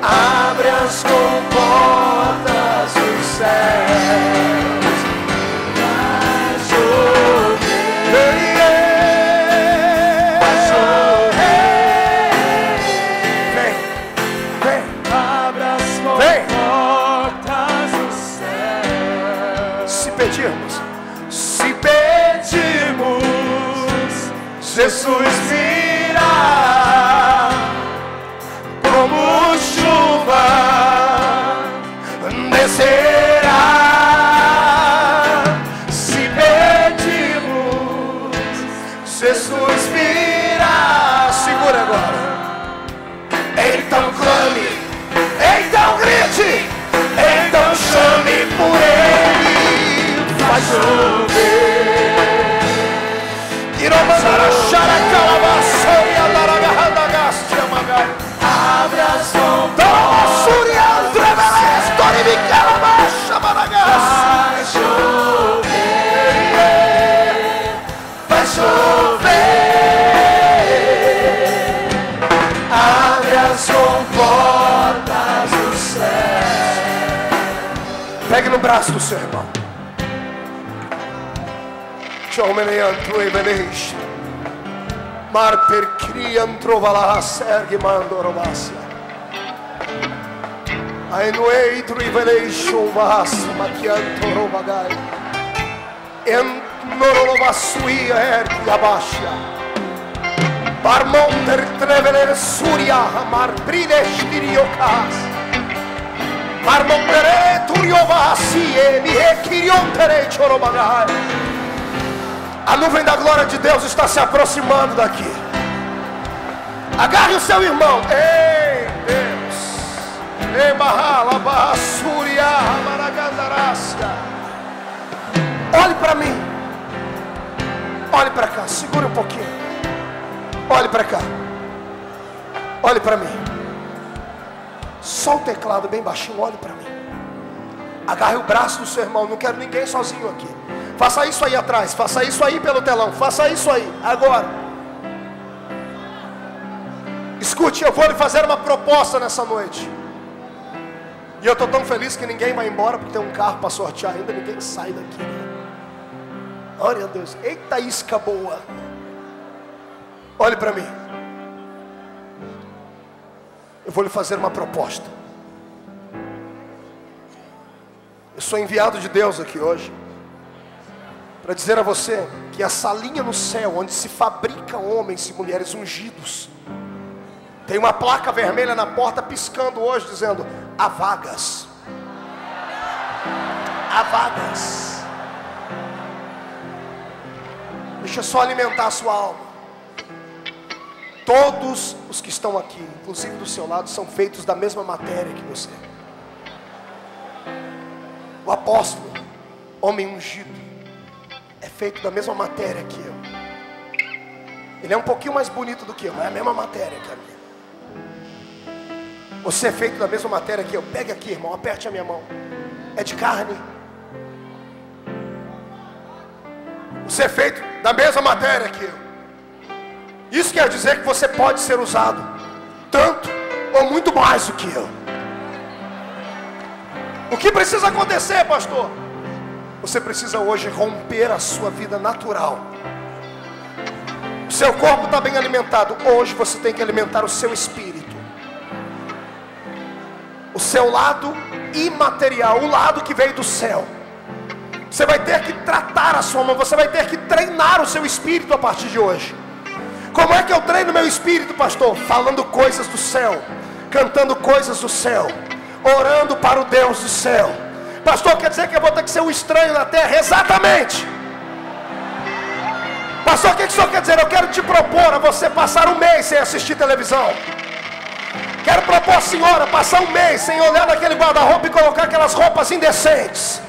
Abre as comportas dos céus, vai chover. Se pedirmos, Jesus virá como chuva, descerá. Se pedirmos, Jesus virá. Segura agora. Então clame, então grite, então chame por Ele. Vai chover. Abre as vai chover. Vai chover. Abre as comportas do céu. Pegue no braço do seu irmão. Mar per criam trovala sergi mandorovasia. Ainuei truivelei chuvas maquianto rovagai. En norovasuia ergi abasia. Par monter treveler suria mar brides tiriocas. Par montere turiovasie mi ekiriontere chorovagai. A nuvem da glória de Deus está se aproximando daqui. Agarre o seu irmão. Ei, Deus. Ei, Bahala, Bahasuria, Amaragandarácia. Olhe para mim. Olhe para cá. Segure um pouquinho. Olhe para cá. Olhe para mim. Só o teclado bem baixinho. Olhe para mim. Agarre o braço do seu irmão. Não quero ninguém sozinho aqui. Faça isso aí atrás, faça isso aí pelo telão, faça isso aí, agora. Escute, eu vou lhe fazer uma proposta nessa noite. E eu estou tão feliz que ninguém vai embora, porque tem um carro para sortear ainda, ninguém sai daqui, né? Olha Deus, eita isca boa. Olhe para mim. Eu vou lhe fazer uma proposta. Eu sou enviado de Deus aqui hoje para dizer a você que a salinha no céu, onde se fabrica homens e mulheres ungidos, tem uma placa vermelha na porta piscando hoje, dizendo: há vagas. Avadas. Deixa eu só alimentar a sua alma. Todos os que estão aqui, inclusive do seu lado, são feitos da mesma matéria que você. O apóstolo, homem ungido, é feito da mesma matéria que eu. Ele é um pouquinho mais bonito do que eu, mas é a mesma matéria que a minha. Você é feito da mesma matéria que eu. Pegue aqui, irmão, aperte a minha mão. É de carne. Você é feito da mesma matéria que eu. Isso quer dizer que você pode ser usado tanto ou muito mais do que eu. O que precisa acontecer, pastor? Você precisa hoje romper a sua vida natural. O seu corpo está bem alimentado. Hoje você tem que alimentar o seu espírito, o seu lado imaterial, o lado que veio do céu. Você vai ter que tratar a sua alma. Você vai ter que treinar o seu espírito a partir de hoje. Como é que eu treino meu espírito, pastor? Falando coisas do céu, cantando coisas do céu, orando para o Deus do céu. Pastor, quer dizer que eu vou ter que ser um estranho na terra? Exatamente. Pastor, o que o senhor quer dizer? Eu quero te propor a você passar um mês sem assistir televisão. Quero propor a senhora passar um mês sem olhar naquele guarda-roupa e colocar aquelas roupas indecentes.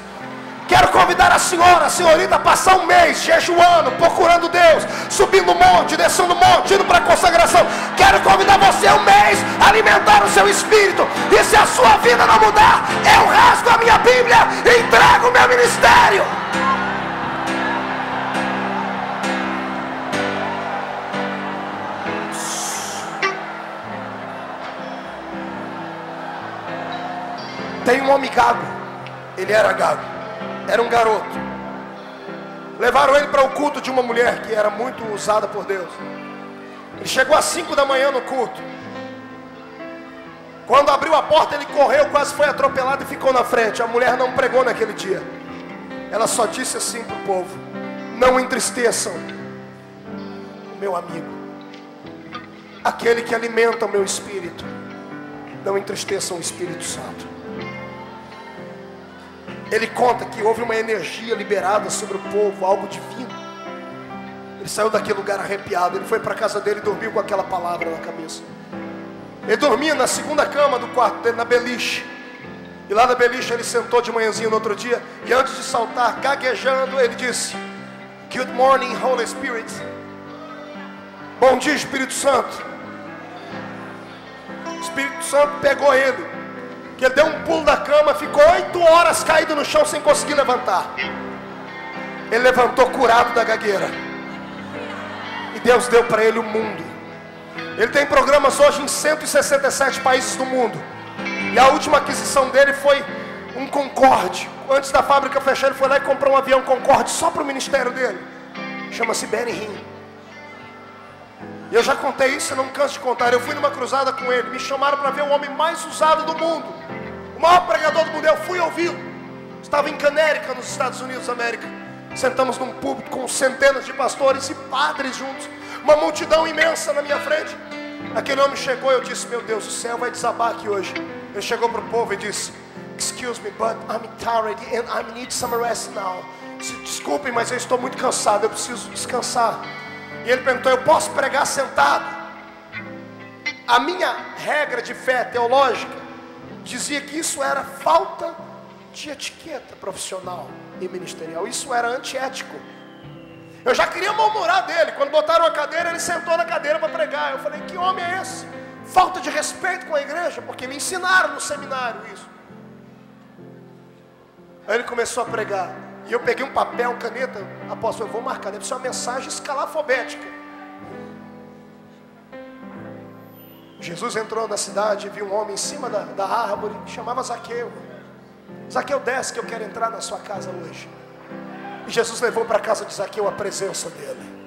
Quero convidar a senhora, a senhorita, a passar um mês jejuando, procurando Deus, subindo o monte, descendo o monte, indo para a consagração. Quero convidar você um mês a alimentar o seu espírito. E se a sua vida não mudar, eu rasgo a minha Bíblia e entrego o meu ministério. Tem um homem gago. Ele era gago. Era um garoto. Levaram ele para o culto de uma mulher que era muito usada por Deus. Ele chegou às 5 da manhã no culto. Quando abriu a porta, ele correu, quase foi atropelado e ficou na frente. A mulher não pregou naquele dia. Ela só disse assim para o povo: não entristeçam o meu amigo, aquele que alimenta o meu espírito. Não entristeçam o Espírito Santo. Ele conta que houve uma energia liberada sobre o povo, algo divino. Ele saiu daquele lugar arrepiado. Ele foi para a casa dele e dormiu com aquela palavra na cabeça. Ele dormia na segunda cama do quarto dele, na beliche. E lá na beliche ele sentou de manhãzinho no outro dia. E antes de saltar, gaguejando, ele disse: good morning, Holy Spirit. Bom dia, Espírito Santo. O Espírito Santo pegou ele, que ele deu um pulo da cama, ficou 8 horas caído no chão sem conseguir levantar. Ele levantou curado da gagueira. E Deus deu para ele o mundo. Ele tem programas hoje em 167 países do mundo. E a última aquisição dele foi um Concorde. Antes da fábrica fechar, ele foi lá e comprou um avião Concorde só para o ministério dele. Chama-se Benny Hinn. E eu já contei isso, eu não me canso de contar. Eu fui numa cruzada com ele. Me chamaram para ver o homem mais usado do mundo, o maior pregador do mundo. Eu fui ouvi-lo. Estava em Canérica, nos Estados Unidos da América. Sentamos num púlpito com centenas de pastores e padres juntos. Uma multidão imensa na minha frente. Aquele homem chegou e eu disse: meu Deus, o céu vai desabar aqui hoje. Ele chegou para o povo e disse: excuse me, but I'm tired and I need some rest now. Desculpem, mas eu estou muito cansado, eu preciso descansar. E ele perguntou: eu posso pregar sentado? A minha regra de fé teológica dizia que isso era falta de etiqueta profissional e ministerial. Isso era antiético. Eu já queria murmurar dele. Quando botaram a cadeira, ele sentou na cadeira para pregar. Eu falei: que homem é esse? Falta de respeito com a igreja, porque me ensinaram no seminário isso. Aí ele começou a pregar. E eu peguei um papel, caneta. Apóstolo, eu vou marcar, deve ser uma mensagem escalafobética. Jesus entrou na cidade e viu um homem em cima da árvore, chamava Zaqueu. Zaqueu, desce que eu quero entrar na sua casa hoje. E Jesus levou para a casa de Zaqueu a presença dele.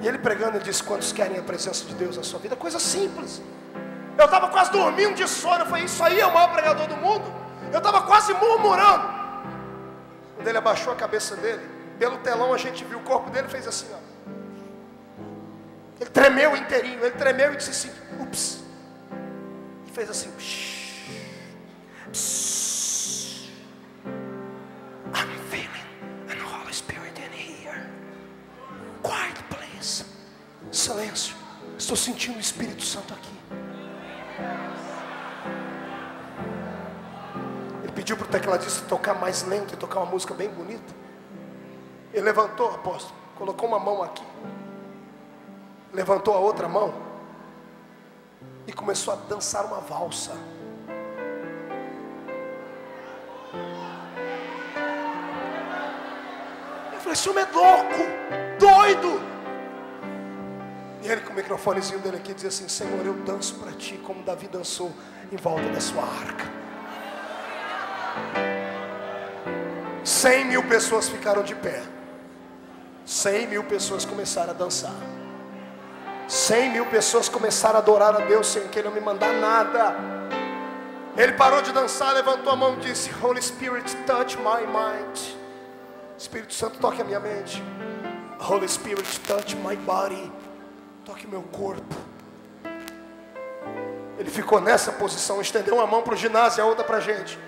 E ele pregando, ele disse: quantos querem a presença de Deus na sua vida? Coisa simples. Eu estava quase dormindo de sono. Eu falei: isso aí é o maior pregador do mundo. Eu estava quase murmurando. Quando ele abaixou a cabeça dele, pelo telão a gente viu o corpo dele, fez assim, ó. Ele tremeu inteirinho. Ele tremeu e disse assim: ups. E fez assim, psh, psh. estou sentindo o Espírito Santo aqui. Ele pediu para o tecladista tocar mais lento e tocar uma música bem bonita. Ele levantou, apóstolo, colocou uma mão aqui, levantou a outra mão e começou a dançar uma valsa. Eu falei, esse homem é louco, doido. E ele com o microfonezinho dele aqui dizia assim: Senhor, eu danço para ti como Davi dançou em volta da sua arca. 100.000 pessoas ficaram de pé. 100.000 pessoas começaram a dançar. 100.000 pessoas começaram a adorar a Deus sem que Ele não me mandar nada. Ele parou de dançar, levantou a mão e disse: Holy Spirit, touch my mind. Espírito Santo, toque a minha mente. Holy Spirit, touch my body. Toque meu corpo. Ele ficou nessa posição, estendeu uma mão para o ginásio e a outra para a gente,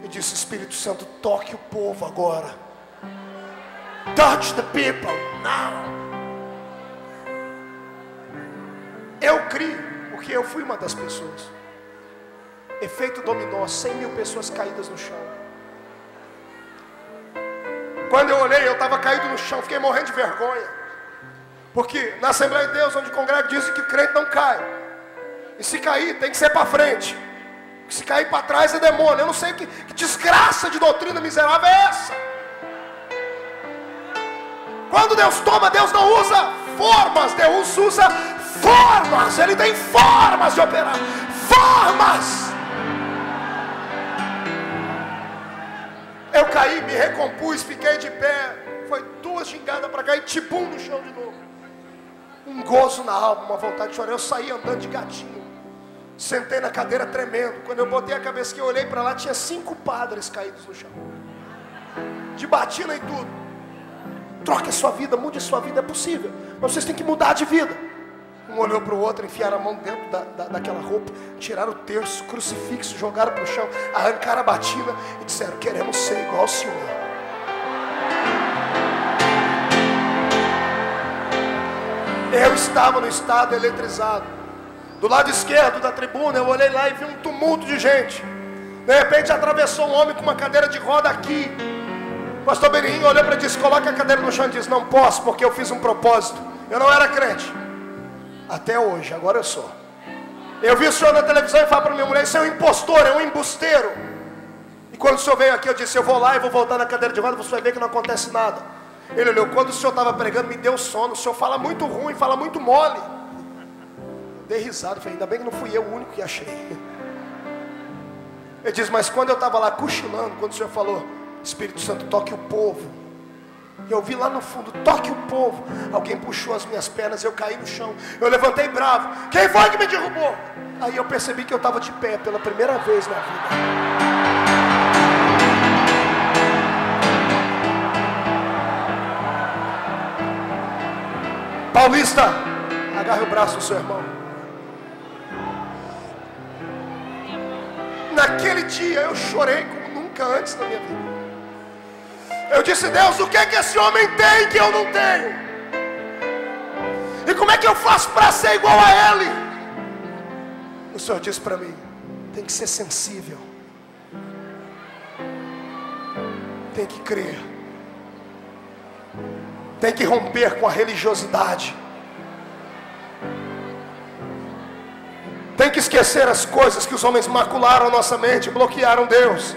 e disse: Espírito Santo, toque o povo agora. Touch the people now. Eu crio, porque eu fui uma das pessoas. Efeito dominó, 100.000 pessoas caídas no chão. Quando eu olhei, eu estava caído no chão, fiquei morrendo de vergonha. Porque na Assembleia de Deus, onde congrega, dizem que crente não cai. E se cair, tem que ser para frente. Se cair para trás é demônio. Eu não sei que desgraça de doutrina miserável é essa. Quando Deus toma, Deus não usa formas, Deus usa formas. Ele tem formas de operar. Formas. Eu caí, me recompus, fiquei de pé. Foi 2 gingadas para cá e tibum no chão de novo. Um gozo na alma, uma vontade de chorar. Eu saí andando de gatinho. Sentei na cadeira tremendo. Quando eu botei a cabeça que eu olhei para lá, tinha 5 padres caídos no chão. De batina e tudo. Troque a sua vida, mude a sua vida, é possível. Mas vocês têm que mudar de vida. Um olhou para o outro, enfiaram a mão dentro daquela roupa, tiraram o terço, crucifixo, jogaram para o chão, arrancaram a batina e disseram: queremos ser igual ao Senhor. Eu estava no estado eletrizado. Do lado esquerdo da tribuna, eu olhei lá e vi um tumulto de gente. De repente atravessou um homem com uma cadeira de roda aqui. O pastor Benigno olhou para ele e disse: coloca a cadeira no chão. E disse: não posso, porque eu fiz um propósito. Eu não era crente. Até hoje, agora eu sou. Eu vi o senhor na televisão e falei para minha mulher: isso é um impostor, é um embusteiro. E quando o senhor veio aqui, eu disse: eu vou lá e vou voltar na cadeira de roda, você vai ver que não acontece nada. Ele olhou: quando o senhor estava pregando, me deu sono. O senhor fala muito ruim, fala muito mole. Dei risada, falei: ainda bem que não fui eu o único que achei. Ele diz: mas quando eu estava lá cochilando, quando o senhor falou: Espírito Santo, toque o povo, eu vi lá no fundo: toque o povo. Alguém puxou as minhas pernas, eu caí no chão. Eu levantei bravo: quem foi que me derrubou? Aí eu percebi que eu estava de pé pela primeira vez na vida. Paulista, agarre o braço do seu irmão. Naquele dia eu chorei como nunca antes na minha vida. Eu disse: Deus, o que é que esse homem tem que eu não tenho? E como é que eu faço para ser igual a ele? O Senhor disse para mim: tem que ser sensível, tem que crer, tem que romper com a religiosidade, tem que esquecer as coisas que os homens macularam a nossa mente, bloquearam Deus.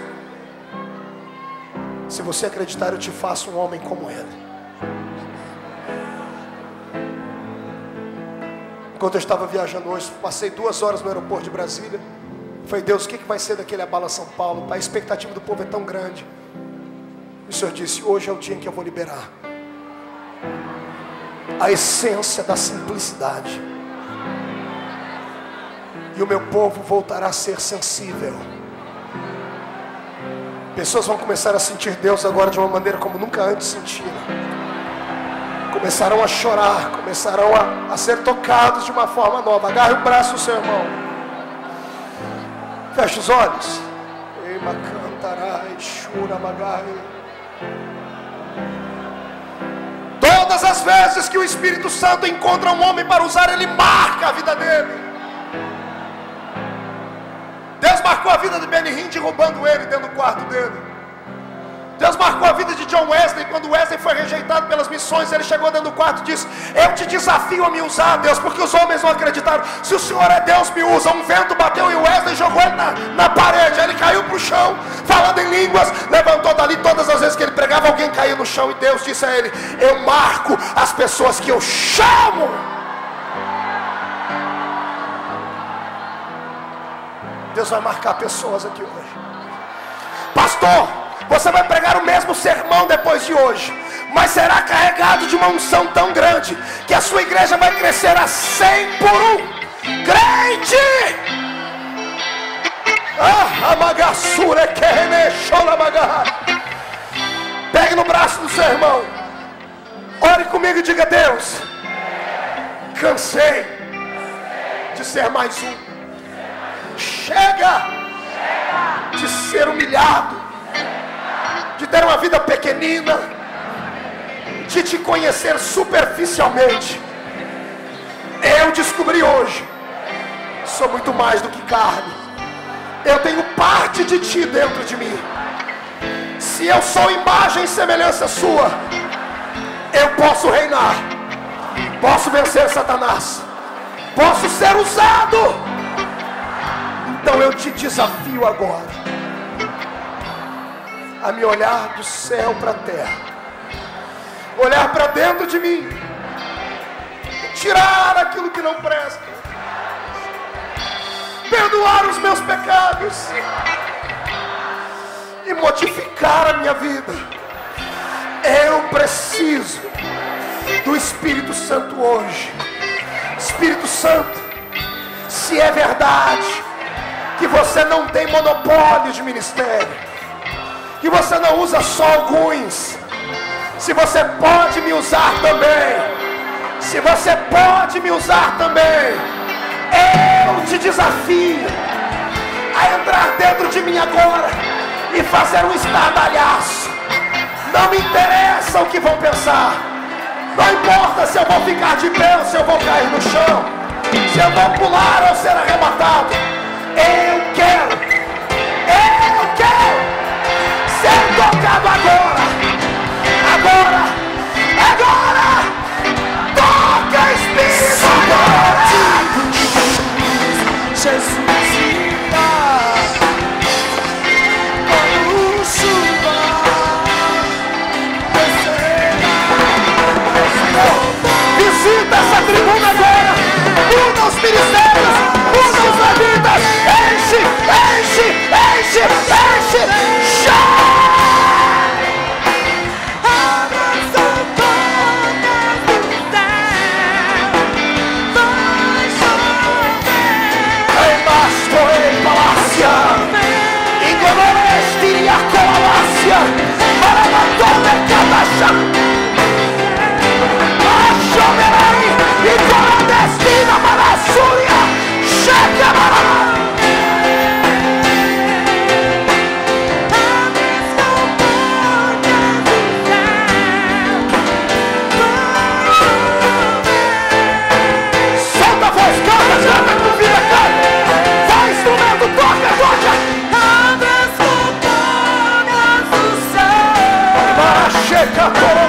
Se você acreditar, eu te faço um homem como ele. Enquanto eu estava viajando hoje, passei 2 horas no aeroporto de Brasília. Falei: Deus, o que vai ser daquele Abala São Paulo? A expectativa do povo é tão grande. O Senhor disse: hoje é o dia em que eu vou liberar a essência da simplicidade, e o meu povo voltará a ser sensível. Pessoas vão começar a sentir Deus agora de uma maneira como nunca antes sentiram. Começarão a chorar, começarão a ser tocados de uma forma nova. Agarre o braço do seu irmão. Feche os olhos. Toda Todas as vezes que o Espírito Santo encontra um homem para usar, ele marca a vida dele. Deus marcou a vida de Benny Hinn derrubando ele dentro do quarto dele. Deus marcou a vida de John Wesley. Quando Wesley foi rejeitado pelas missões, ele chegou dentro do quarto e disse: eu te desafio a me usar, Deus, porque os homens não acreditaram. Se o Senhor é Deus, me usa. Um vento bateu em Wesley e jogou ele na parede. Aí ele caiu para o chão, falando em línguas, levantou dali. Todas as vezes que ele pregava, alguém caía no chão, e Deus disse a ele: eu marco as pessoas que eu chamo. Deus vai marcar pessoas aqui hoje. Pastor, você vai pregar o mesmo sermão depois de hoje, mas será carregado de uma unção tão grande que a sua igreja vai crescer a 100 por 1. Crente! Pegue no braço do seu irmão, ore comigo e diga: Deus, cansei de ser mais um. Chega de ser humilhado, de ter uma vida pequenina, de te conhecer superficialmente. Eu descobri hoje, sou muito mais do que carne. Eu tenho parte de ti dentro de mim. Se eu sou imagem e semelhança sua, eu posso reinar, posso vencer Satanás, posso ser usado. Então eu te desafio agora a me olhar do céu para a terra, olhar para dentro de mim, tirar aquilo que não presta, perdoar os meus pecados e modificar a minha vida. Eu preciso do Espírito Santo hoje. Espírito Santo, se é verdade que você não tem monopólio de ministério, que você não usa só alguns, se você pode me usar também, se você pode me usar também, eu te desafio a entrar dentro de mim agora e fazer um estardalhaço. Não me interessa o que vão pensar, não importa se eu vou ficar de pé ou se eu vou cair no chão, se eu vou pular ou ser arrebatado. Eu quero ser tocado agora. Toca, Espírito, agora. Jesus irá como chuva descerá. Visita essa tribuna agora. Una os ministérios, una os levitas. Enche. Toca.